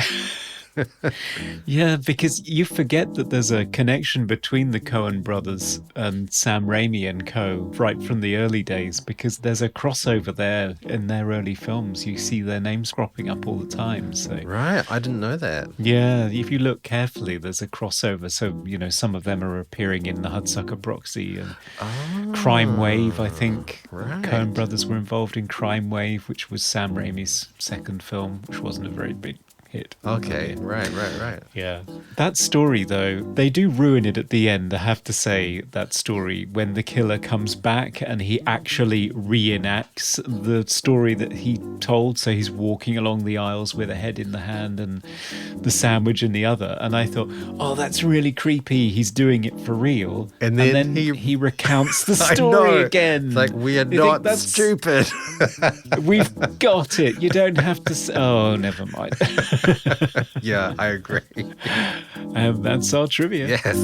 Yeah, because you forget that there's a connection between the Coen brothers and Sam Raimi and co. right from the early days, because there's a crossover there in their early films. You see their names cropping up all the time. So Right, I didn't know that. yeah, if you look carefully, there's a crossover. So, some of them are appearing in the Hudsucker Proxy and Crime Wave, I think. right. Coen brothers were involved in Crime Wave, which was Sam Raimi's second film, which wasn't a very big hit. Okay, right. Yeah. That story, though, they do ruin it at the end, I have to say, that story, when the killer comes back and he actually reenacts the story that he told. So he's walking along the aisles with a head in the hand and the sandwich in the other. And I thought, oh, that's really creepy. He's doing it for real. And then he recounts the I story know. again. It's like, we are You think not that's stupid. We've got it. You don't have to. Oh, never mind. Yeah, I agree. And that's our trivia. Yes.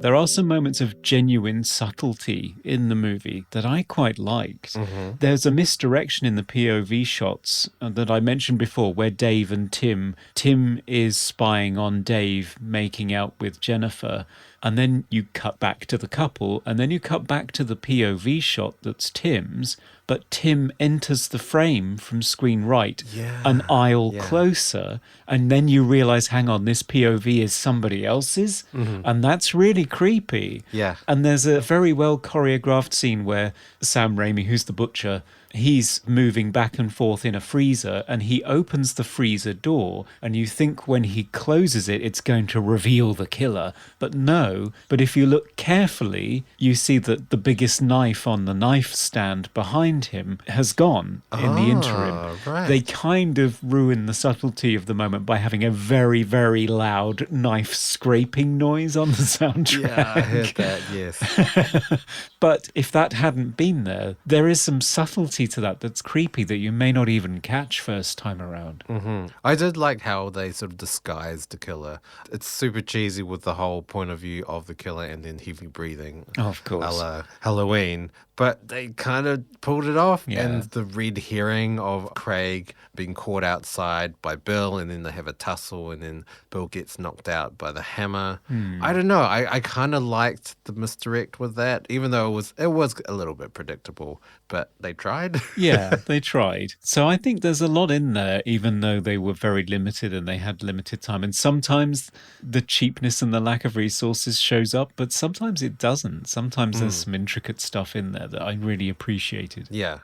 There are some moments of genuine subtlety in the movie that I quite liked. There's a misdirection in the POV shots that I mentioned before, where Dave and Tim is spying on Dave making out with Jennifer, and then you cut back to the couple, and then you cut back to the POV shot that's Tim's, but Tim enters the frame from screen right, an aisle closer, and then you realize, hang on, this POV is somebody else's, and that's really creepy. Yeah. And there's a very well choreographed scene where Sam Raimi, who's the butcher, he's moving back and forth in a freezer, and he opens the freezer door, and you think when he closes it, it's going to reveal the killer. But no. But if you look carefully, you see that the biggest knife on the knife stand behind him has gone in the interim. Right. They kind of ruin the subtlety of the moment by having a very, very loud knife scraping noise on the soundtrack. Yeah, I heard that, yes. But if that hadn't been there, there is some subtlety to that that's creepy that you may not even catch first time around. I did like how they sort of disguised the killer. It's super cheesy with the whole point of view of the killer and then heavy breathing. Oh, of course. A la Halloween. But they kind of pulled it off. Yeah. And the red herring of Craig being caught outside by Bill, and then they have a tussle, and then Bill gets knocked out by the hammer. I don't know. I kind of liked the misdirect with that, even though it was a little bit predictable, but they tried. Yeah, they tried. So I think there's a lot in there, even though they were very limited and they had limited time. And sometimes the cheapness and the lack of resources shows up, but sometimes it doesn't. Sometimes there's some intricate stuff in there that I really appreciated. Yeah.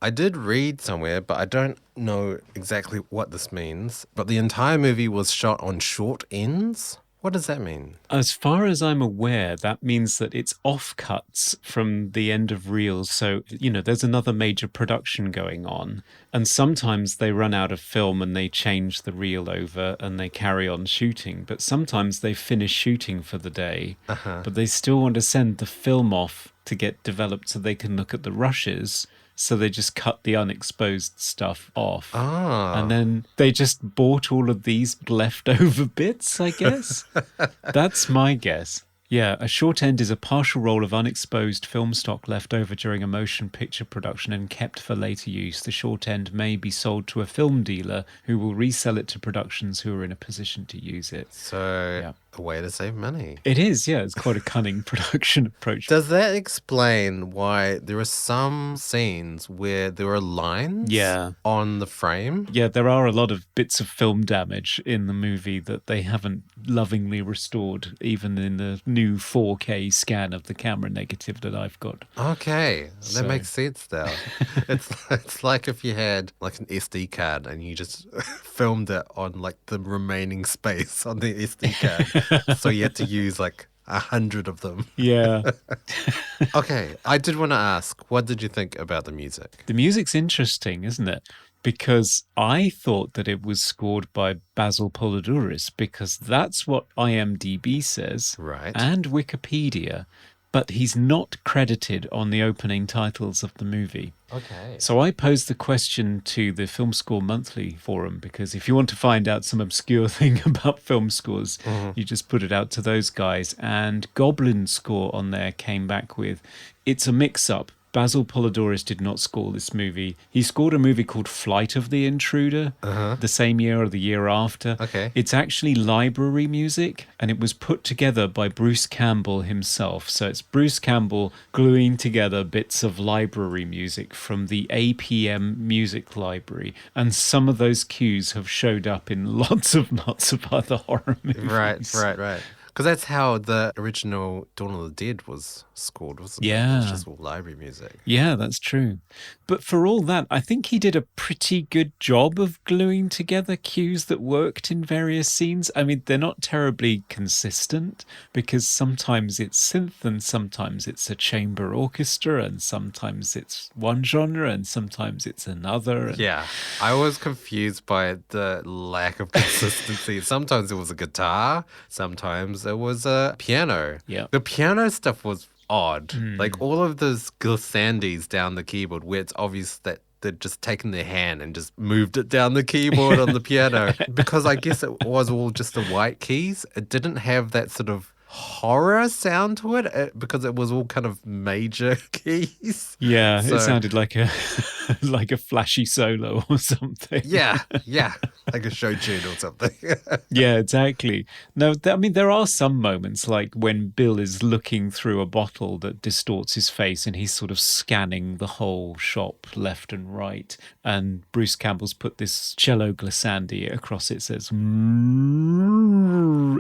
I did read somewhere, but I don't know exactly what this means. But the entire movie was shot on short ends? What does that mean? As far as I'm aware, that means that it's offcuts from the end of reels. So, there's another major production going on. And sometimes they run out of film and they change the reel over and they carry on shooting. But sometimes they finish shooting for the day. But they still want to send the film off to get developed so they can look at the rushes. So they just cut the unexposed stuff off. And then they just bought all of these leftover bits, I guess. That's my guess. Yeah, a short end is a partial roll of unexposed film stock left over during a motion picture production and kept for later use. The short end may be sold to a film dealer who will resell it to productions who are in a position to use it. So, a way to save money. It is, yeah. It's quite a cunning production approach. Does that explain why there are some scenes where there are lines on the frame? Yeah, there are a lot of bits of film damage in the movie that they haven't lovingly restored, even in the new 4K scan of the camera negative that I've got. Okay, that makes sense now. It's like if you had like an SD card and you just filmed it on like the remaining space on the SD card. So you had to use like 100 of them. Yeah. Okay, I did want to ask, what did you think about the music? The music's interesting, isn't it? Because I thought that it was scored by Basil Poledouris, because that's what IMDb says, Right. and Wikipedia, but he's not credited on the opening titles of the movie. Okay. So I posed the question to the Film Score Monthly forum, because if you want to find out some obscure thing about film scores, you just put it out to those guys. And Goblin Score on there came back with, it's a mix-up. Basil Poledouris did not score this movie. He scored a movie called Flight of the Intruder the same year or the year after. Okay. It's actually library music, and it was put together by Bruce Campbell himself. So it's Bruce Campbell gluing together bits of library music from the APM music library. And some of those cues have showed up in lots of other horror movies. Right. Because that's how the original Dawn of the Dead was scored, wasn't it? Yeah. It was just all library music. Yeah, that's true. But for all that, I think he did a pretty good job of gluing together cues that worked in various scenes. I mean, they're not terribly consistent, because sometimes it's synth and sometimes it's a chamber orchestra and sometimes it's one genre and sometimes it's another. Yeah, I was confused by the lack of consistency. Sometimes it was a guitar, sometimes it was a piano. Yeah. The piano stuff was odd. Like all of those glissandes down the keyboard where it's obvious that they'd just taken their hand and just moved it down the keyboard on the piano. Because I guess it was all just the white keys. It didn't have that sort of horror sound to it because it was all kind of major keys. Yeah, So- it sounded like a like a flashy solo or something. Yeah, like a show tune or something. Yeah, exactly. No, I mean, there are some moments like when Bill is looking through a bottle that distorts his face and he's sort of scanning the whole shop left and right. And Bruce Campbell's put this cello glissandi across it, says,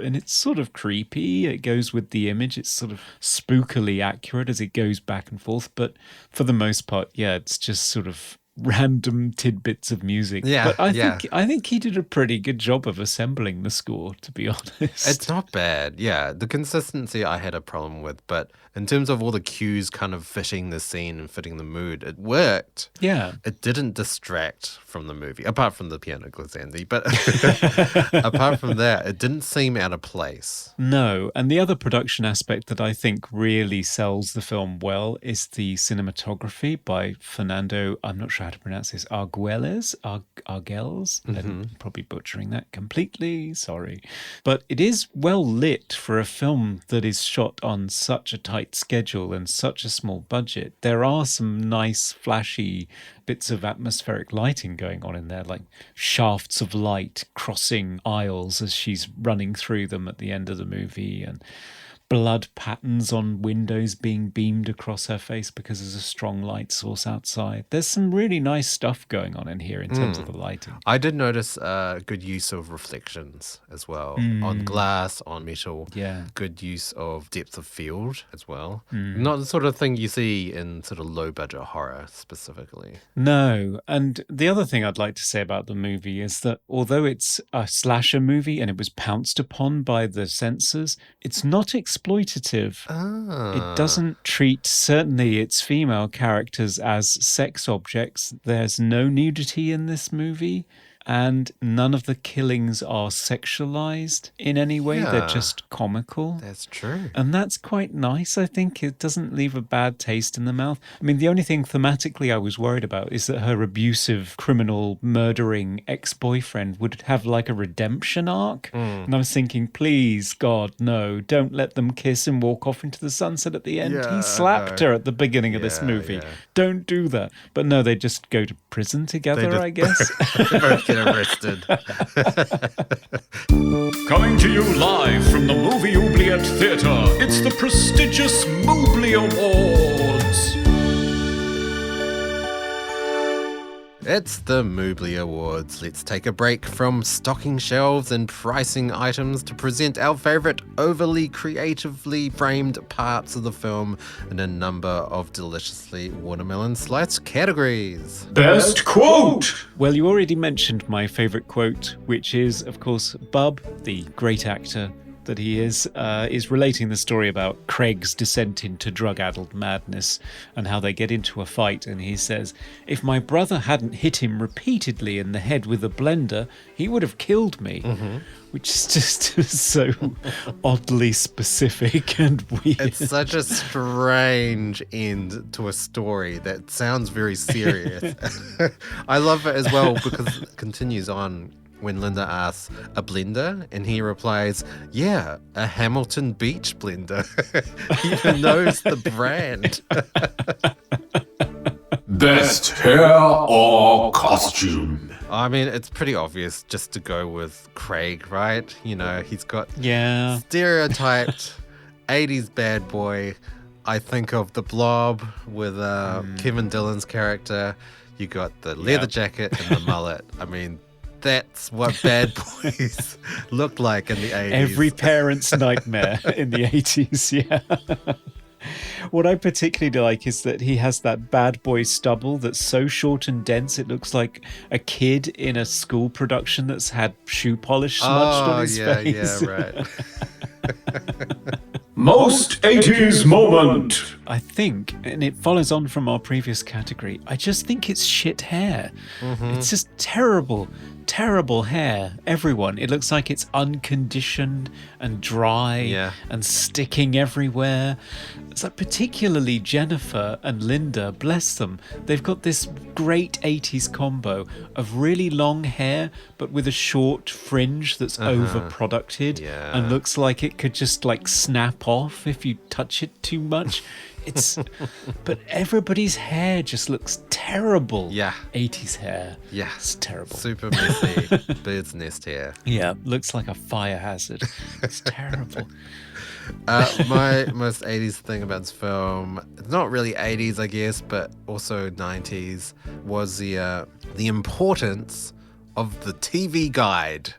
and it's sort of creepy. It goes with the image. It's sort of spookily accurate as it goes back and forth. But for the most part, yeah, it's just sort of random tidbits of music. Yeah, but I think he did a pretty good job of assembling the score, to be honest. It's not bad. Yeah, the consistency I had a problem with, but in terms of all the cues kind of fitting the scene and fitting the mood, it worked. Yeah. It didn't distract from the movie, apart from the piano glissandi, but apart from that, it didn't seem out of place. No, and the other production aspect that I think really sells the film well is the cinematography by Fernando, I'm not sure how to pronounce this, Arguelles, and I'm probably butchering that completely, sorry. But it is well lit for a film that is shot on such a tight schedule and such a small budget. There are some nice flashy bits of atmospheric lighting going on in there, like shafts of light crossing aisles as she's running through them at the end of the movie, and blood patterns on windows being beamed across her face because there's a strong light source outside. There's some really nice stuff going on in here in terms of the lighting. I did notice good use of reflections as well on glass, on metal. Yeah. Good use of depth of field as well. Not the sort of thing you see in sort of low budget horror specifically. No, and the other thing I'd like to say about the movie is that although it's a slasher movie and it was pounced upon by the censors, it's not exploitative. It doesn't treat, certainly its female characters, as sex objects. There's no nudity in this movie. and none of the killings are sexualized in any way. Yeah. They're just comical. That's true. And that's quite nice, I think. It doesn't leave a bad taste in the mouth. I mean, the only thing thematically I was worried about is that her abusive, criminal, murdering ex-boyfriend would have like a redemption arc. And I was thinking, please, God, no, don't let them kiss and walk off into the sunset at the end. Yeah, He slapped her at the beginning of this movie. yeah. Don't do that. But no, they just go to prison together, I guess. They both get arrested. Coming to you live from the Movie Oubliette Theatre, it's the prestigious Mobley Awards. It's the Mobley Awards. Let's take a break from stocking shelves and pricing items to present our favourite overly creatively framed parts of the film in a number of deliciously watermelon sliced categories. Best quote! Well, you already mentioned my favourite quote, which is, of course, Bub, the great actor that he is relating the story about Craig's descent into drug-addled madness and how they get into a fight. And he says, if my brother hadn't hit him repeatedly in the head with a blender, he would have killed me. Which is just so oddly specific and weird. It's such a strange end to a story that sounds very serious. I love it as well because it continues on when Linda asks, a blender? And he replies, yeah, a Hamilton Beach blender. He even knows the brand. Best hair or costume? I mean, it's pretty obvious just to go with Craig, right? You know, he's got stereotyped 80s bad boy. I think of The Blob with Kevin Dillon's character. You got the leather jacket and the mullet. I mean, that's what bad boys looked like in the 80s. Every parent's nightmare in the 80s, yeah. What I particularly like is that he has that bad boy stubble that's so short and dense it looks like a kid in a school production that's had shoe polish smudged on his face. Yeah, right. Most 80s moment. I think, and it follows on from our previous category, I just think it's shit hair. It's just terrible hair. Everyone. It looks like it's unconditioned and dry and sticking everywhere. It's like particularly Jennifer and Linda, bless them. They've got this great 80s combo of really long hair, but with a short fringe that's overproducted and looks like it could just like snap off if you touch it too much. But everybody's hair just looks terrible. Yeah. 80s hair. Yeah. It's terrible. Super messy bird's nest hair. Yeah, looks like a fire hazard. It's terrible. My most 80s thing about this film, it's not really 80s, I guess, but also 90s, was the importance of the TV guide.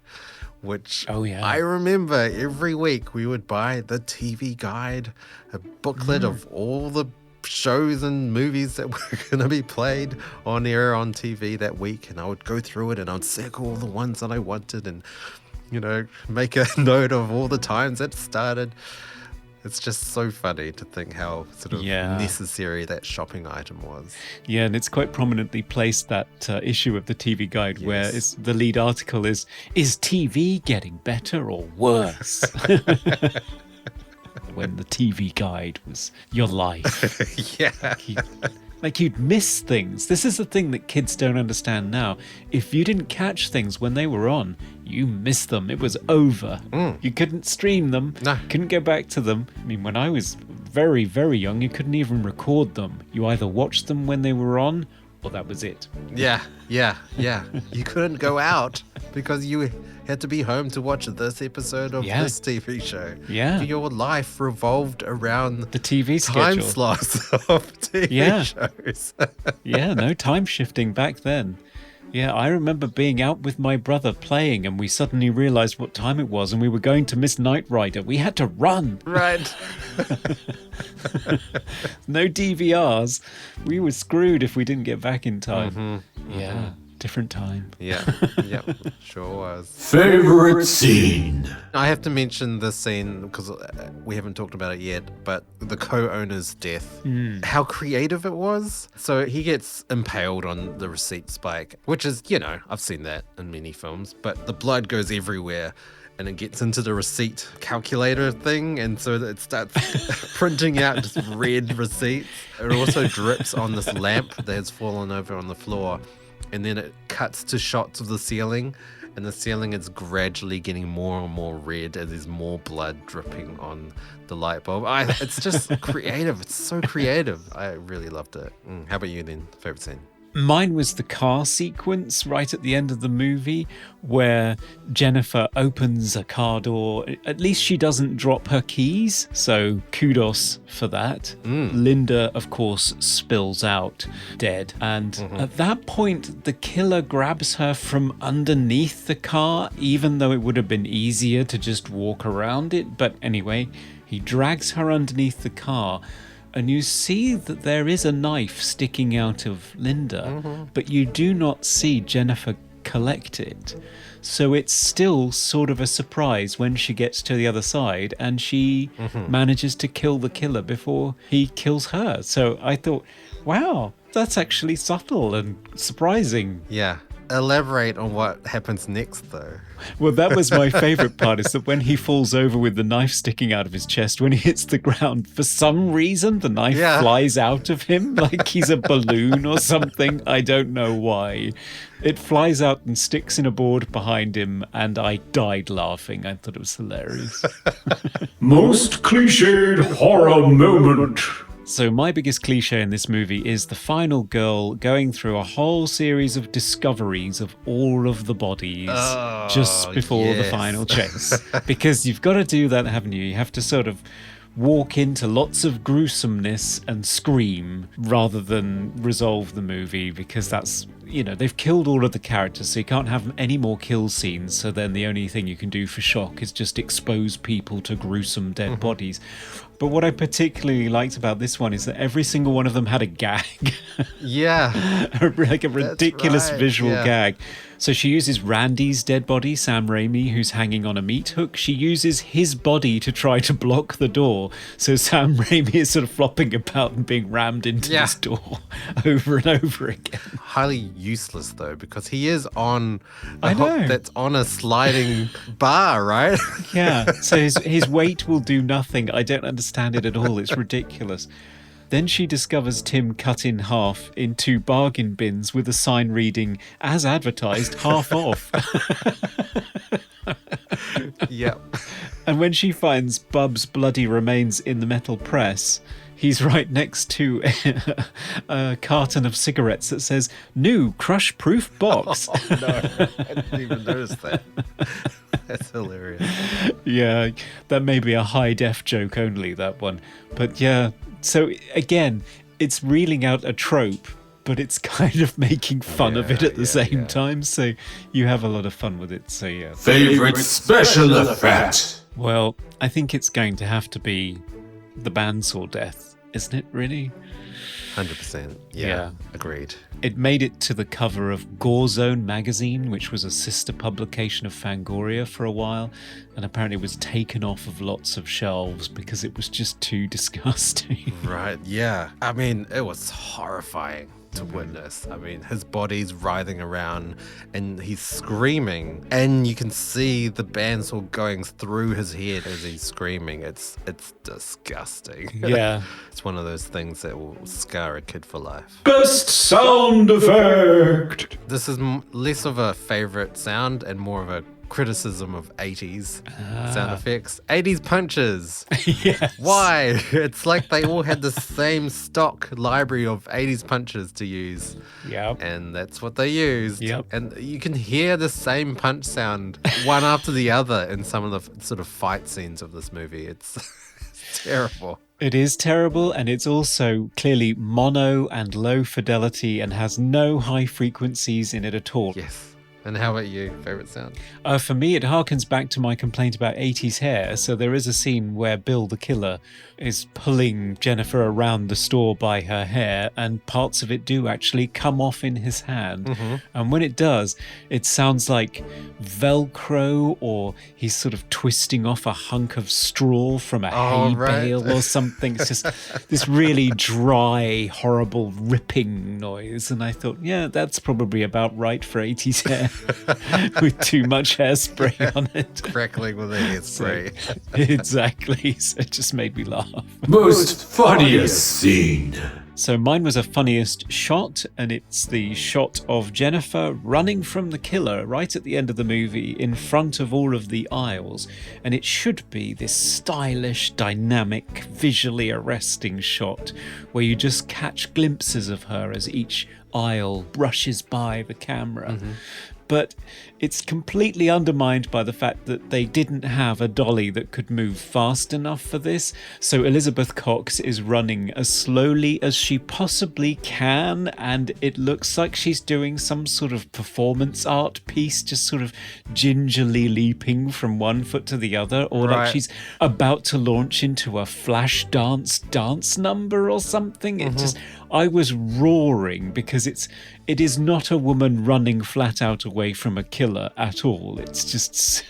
Which I remember every week we would buy the TV guide, a booklet of all the shows and movies that were going to be played on air on TV that week. And I would go through it and I would circle all the ones that I wanted and, you know, make a note of all the times it started. It's just so funny to think how sort of necessary that shopping item was. Yeah, and it's quite prominently placed, that issue of the TV guide where the lead article is TV getting better or worse? When the TV guide was your life. Like you'd miss things. This is the thing that kids don't understand now. If you didn't catch things when they were on, you missed them. It was over. You couldn't stream them. No. Couldn't go back to them. I mean, when I was very, very young, you couldn't even record them. You either watched them when they were on, or that was it. Yeah. You couldn't go out because you had to be home to watch this episode of this TV show. Yeah. Your life revolved around the TV time schedule. slots of TV shows. No time shifting back then. Yeah, I remember being out with my brother playing and we suddenly realized what time it was and we were going to miss Knight Rider. We had to run. Right. No DVRs. We were screwed if we didn't get back in time. Yeah. Different time. Yeah, yep, sure was. Favorite scene. I have to mention this scene because we haven't talked about it yet, but the co-owner's death, how creative it was. So he gets impaled on the receipt spike, which is, I've seen that in many films, but the blood goes everywhere and it gets into the receipt calculator thing, and so it starts printing out just red receipts. It also drips on this lamp that has fallen over on the floor, and then it cuts to shots of the ceiling, and the ceiling is gradually getting more and more red as there's more blood dripping on the light bulb. It's just creative. It's so creative. I really loved it. How about you then? Favorite scene? Mine was the car sequence right at the end of the movie where Jennifer opens a car door. At least she doesn't drop her keys, so kudos for that. Linda, of course, spills out dead. And at that point, the killer grabs her from underneath the car, even though it would have been easier to just walk around it. But anyway, he drags her underneath the car. And you see that there is a knife sticking out of Linda, but you do not see Jennifer collect it. So it's still sort of a surprise when she gets to the other side and she manages to kill the killer before he kills her. So I thought, wow, that's actually subtle and surprising. Yeah. Elaborate on what happens next, though. Well, that was my favorite part, is that when he falls over with the knife sticking out of his chest, when he hits the ground, for some reason, the knife flies out of him like he's a balloon or something. I don't know why. It flies out and sticks in a board behind him, and I died laughing. I thought it was hilarious. Most cliched horror moment. So my biggest cliche in this movie is the final girl going through a whole series of discoveries of all of the bodies just before the final chase. Because you've got to do that, haven't you? You have to sort of walk into lots of gruesomeness and scream rather than resolve the movie, because that's, they've killed all of the characters, so you can't have any more kill scenes. So then the only thing you can do for shock is just expose people to gruesome dead bodies. But what I particularly liked about this one is that every single one of them had a gag. Yeah. Like a ridiculous visual gag. So she uses Randy's dead body, Sam Raimi, who's hanging on a meat hook. She uses his body to try to block the door. So Sam Raimi is sort of flopping about and being rammed into this door over and over again. Highly useless, though, because he is on a hook that's on a sliding bar, right? Yeah, so his weight will do nothing. I don't understand it at all. It's ridiculous. Then she discovers Tim cut in half in 2 bargain bins with a sign reading, as advertised, half off. Yep. And when she finds Bub's bloody remains in the metal press, he's right next to a carton of cigarettes that says, "New crush-proof box." Oh, no, I didn't even notice that. That's hilarious. Yeah, that may be a high-def joke only, that one. But yeah, so again, it's reeling out a trope, but it's kind of making fun of it at the same time. So you have a lot of fun with it. So yeah. Favorite special effect. Well, I think it's going to have to be the bandsaw death, isn't it, really? 100%. Yeah. Agreed. It made it to the cover of Gore Zone magazine, which was a sister publication of Fangoria for a while, and apparently was taken off of lots of shelves because it was just too disgusting. Right, yeah. I mean, it was horrifying to witness. I mean, his body's writhing around and he's screaming, and you can see the bandsaw going through his head as he's screaming. It's disgusting. Yeah. It's one of those things that will scar a kid for life. Best sound effect. This is less of a favorite sound and more of a criticism of 80s sound effects. 80s punches. Yes. Why? It's like they all had the same stock library of 80s punches to use. Yep. And that's what they used. Yep. And you can hear the same punch sound one after the other in some of the sort of fight scenes of this movie. It's terrible. It is terrible, and it's also clearly mono and low fidelity and has no high frequencies in it at all. Yes. And how about you? Favorite sound? For me, it harkens back to my complaint about 80s hair. So there is a scene where Bill the killer is pulling Jennifer around the store by her hair, and parts of it do actually come off in his hand. And when it does, it sounds like Velcro, or he's sort of twisting off a hunk of straw from a hay bale or something. It's just this really dry, horrible ripping noise. And I thought, yeah, that's probably about right for 80s hair. With too much hairspray on it. Crackling with the hairspray. Exactly. So it just made me laugh. Most funniest scene. So mine was a funniest shot, and it's the shot of Jennifer running from the killer right at the end of the movie in front of all of the aisles. And it should be this stylish, dynamic, visually arresting shot where you just catch glimpses of her as each aisle brushes by the camera. But it's completely undermined by the fact that they didn't have a dolly that could move fast enough for this. So Elizabeth Cox is running as slowly as she possibly can, and it looks like she's doing some sort of performance art piece, just sort of gingerly leaping from one foot to the other, or like she's about to launch into a flash dance number or something. It just, I was roaring because it is not a woman running flat out away from a killer at all. It's just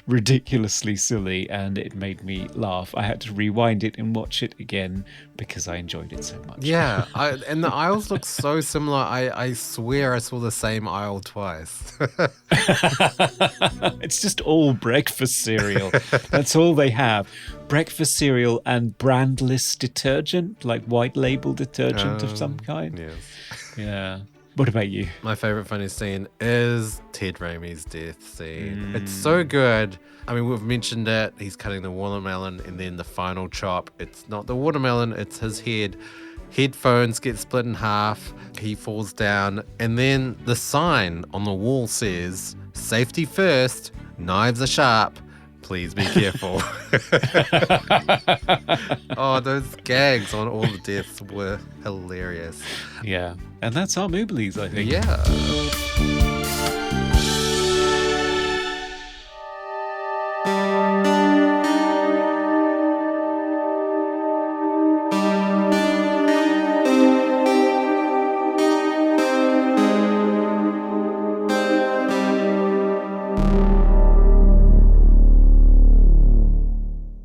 ridiculously silly, and it made me laugh. I had to rewind it and watch it again because I enjoyed it so much. Yeah, and the aisles look so similar. I swear I saw the same aisle twice. It's just all breakfast cereal. That's all they have. Breakfast cereal and brandless detergent, like white label detergent of some kind. Yes. Yeah. What about you? My favorite funny scene is Ted Raimi's death scene. It's so good. I mean, we've mentioned it. He's cutting the watermelon, and then the final chop. It's not the watermelon, it's his head. Headphones get split in half. He falls down. And then the sign on the wall says, "Safety first, knives are sharp. Please be careful." Oh, those gags on all the deaths were hilarious. Yeah. And that's our Mooblies, I think. Yeah.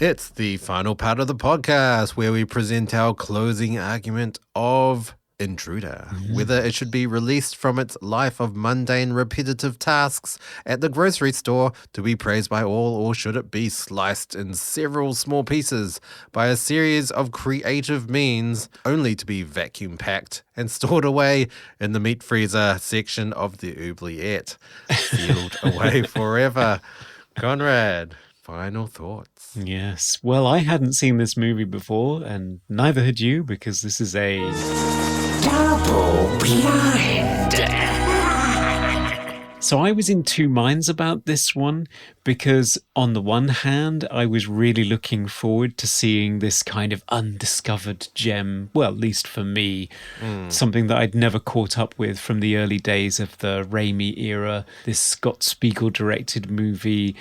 It's the final part of the podcast where we present our closing argument of Intruder, whether it should be released from its life of mundane, repetitive tasks at the grocery store to be praised by all, or should it be sliced in several small pieces by a series of creative means, only to be vacuum packed and stored away in the meat freezer section of the oubliette, sealed away forever. Conrad, final thoughts. Yes. Well, I hadn't seen this movie before, and neither had you, because this is a double blind. So I was in two minds about this one, because on the one hand, I was really looking forward to seeing this kind of undiscovered gem, well, at least for me, something that I'd never caught up with from the early days of the Raimi era, this Scott Spiegel directed movie.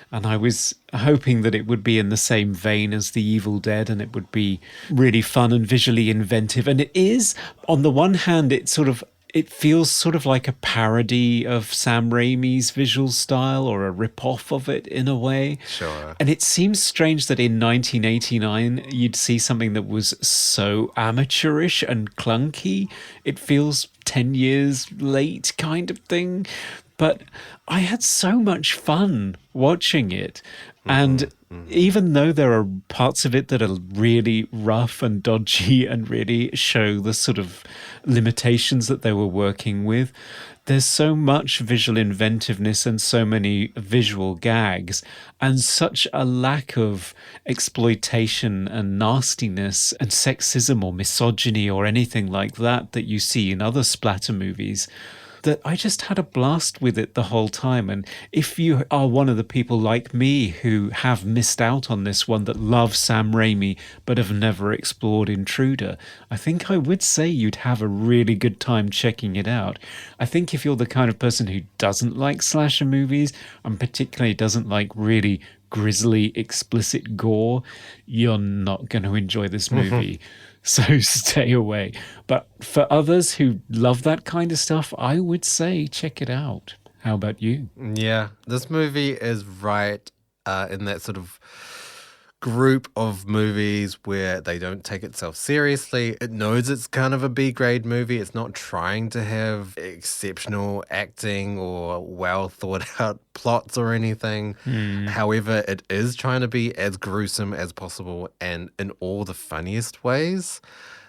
And I was hoping that it would be in the same vein as The Evil Dead, and it would be really fun and visually inventive. And it is. On the one hand, it feels sort of like a parody of Sam Raimi's visual style, or a rip-off of it in a way. Sure. And it seems strange that in 1989 you'd see something that was so amateurish and clunky. It feels 10 years late kind of thing. But I had so much fun watching it. And even though there are parts of it that are really rough and dodgy and really show the sort of limitations that they were working with, there's so much visual inventiveness and so many visual gags and such a lack of exploitation and nastiness and sexism or misogyny or anything like that that you see in other splatter movies, that I just had a blast with it the whole time. And if you are one of the people like me who have missed out on this one, that love Sam Raimi but have never explored Intruder, I think I would say you'd have a really good time checking it out. I think if you're the kind of person who doesn't like slasher movies, and particularly doesn't like really grisly, explicit gore, you're not going to enjoy this movie. So stay away. But for others who love that kind of stuff, I would say check it out. How about you? Yeah, this movie is right in that sort of group of movies where they don't take itself seriously. It knows it's kind of a B-grade movie. It's not trying to have exceptional acting or well thought out plots or anything. However, it is trying to be as gruesome as possible and in all the funniest ways.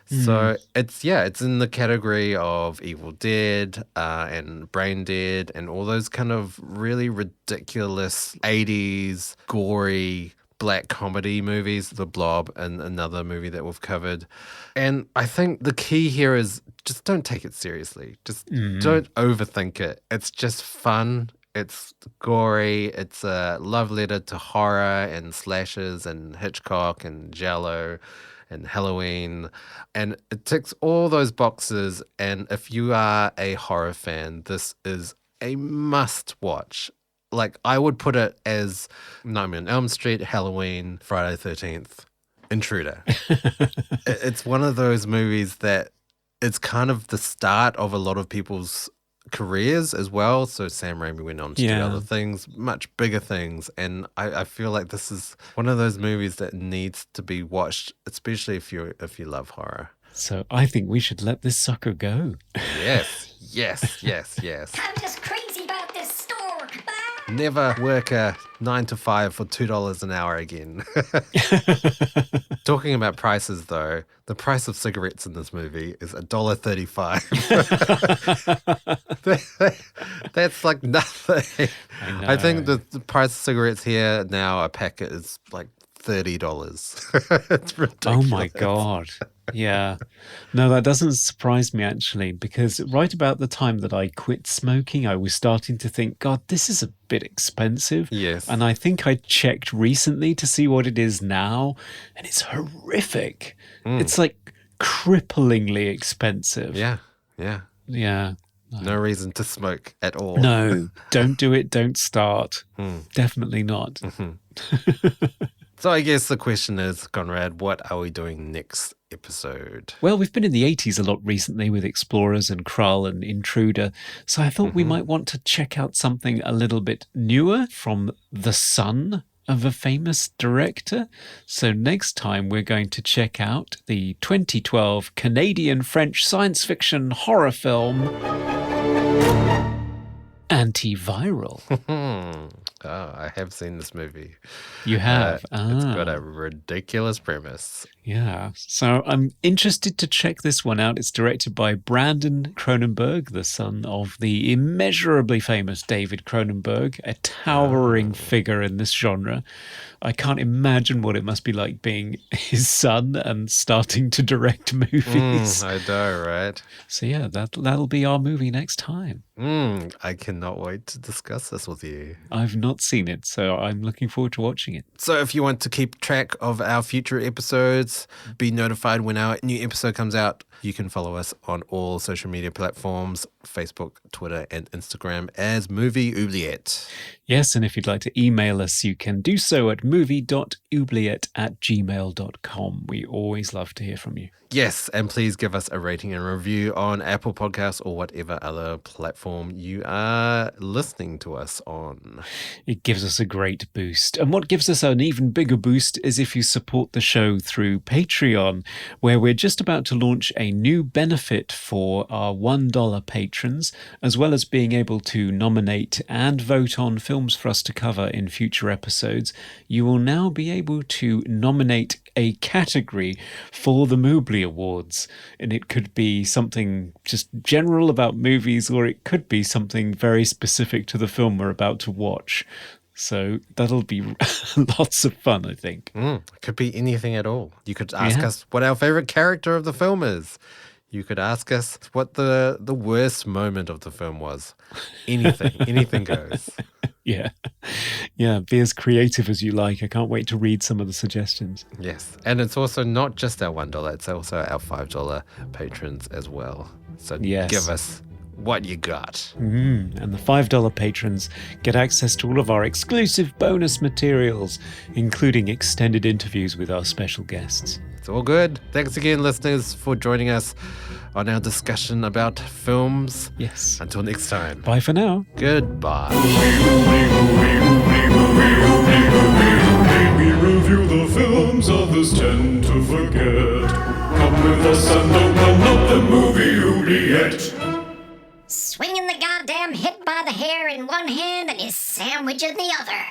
So it's in the category of Evil Dead and Brain Dead and all those kind of really ridiculous 80s gory black comedy movies, The Blob and another movie that we've covered. And I think the key here is just don't take it seriously. Just don't overthink it. It's just fun. It's gory. It's a love letter to horror and slashers and Hitchcock and Giallo and Halloween. And it ticks all those boxes. And if you are a horror fan, this is a must watch. Like, I would put it as Nightmare on Elm Street, Halloween, Friday the 13th, Intruder. It's one of those movies that it's kind of the start of a lot of people's careers as well. So Sam Raimi went on to do other things, much bigger things. And I feel like this is one of those movies that needs to be watched, especially if you love horror. So I think we should let this sucker go. Yes. I'm just crazy about this store. Bye. Never work a 9 to 5 for $2 an hour again. Talking about prices, though, the price of cigarettes in this movie is $1.35. That's like nothing. I think the price of cigarettes here now, a packet is like $30. It's ridiculous. Oh my God. Yeah. No, that doesn't surprise me actually, because right about the time that I quit smoking, I was starting to think, God, this is a bit expensive. Yes. And I think I checked recently to see what it is now, and it's horrific. It's like cripplingly expensive. Yeah. Yeah. No reason to smoke at all. No, don't do it. Don't start. Definitely not. So I guess the question is, Conrad, what are we doing next episode? Well, we've been in the 80s a lot recently with Explorers and Krull and Intruder, so I thought we might want to check out something a little bit newer from the son of a famous director. So next time we're going to check out the 2012 Canadian-French science fiction horror film Antiviral. Oh, I have seen this movie. You have? It's got a ridiculous premise. Yeah. So I'm interested to check this one out. It's directed by Brandon Cronenberg, the son of the immeasurably famous David Cronenberg, a towering figure in this genre. I can't imagine what it must be like being his son and starting to direct movies. I know, right? So yeah, that'll be our movie next time. I cannot wait to discuss this with you. I've not seen it, so I'm looking forward to watching it. So if you want to keep track of our future episodes, be notified when our new episode comes out, you can follow us on all social media platforms, Facebook, Twitter, and Instagram as Movie Oubliette. Yes, and if you'd like to email us, you can do so at movie.oubliette@gmail.com. We always love to hear from you. Yes, and please give us a rating and review on Apple Podcasts or whatever other platform you are listening to us on. It gives us a great boost. And what gives us an even bigger boost is if you support the show through Patreon, where we're just about to launch a new benefit for our $1 patrons, as well as being able to nominate and vote on films for us to cover in future episodes. You will now be able to nominate a category for the Mobley Awards, and it could be something just general about movies, or it could be something very specific to the film we're about to watch. So that'll be lots of fun, I think. It could be anything at all. You could ask us what our favorite character of the film is. You could ask us what the worst moment of the film was. Anything goes. Yeah. Yeah, be as creative as you like. I can't wait to read some of the suggestions. Yes. And it's also not just our $1, it's also our $5 patrons as well. So Yes. give us what you got. And the $5 patrons get access to all of our exclusive bonus materials, including extended interviews with our special guests. It's all good. Thanks again, listeners, for joining us on our discussion about films. Yes. Until next time. Bye for now. Goodbye. We review the films others tend to forget. Come with us and open up the movie oubliette. Swinging the goddamn hit by the hair in one hand and his sandwich in the other.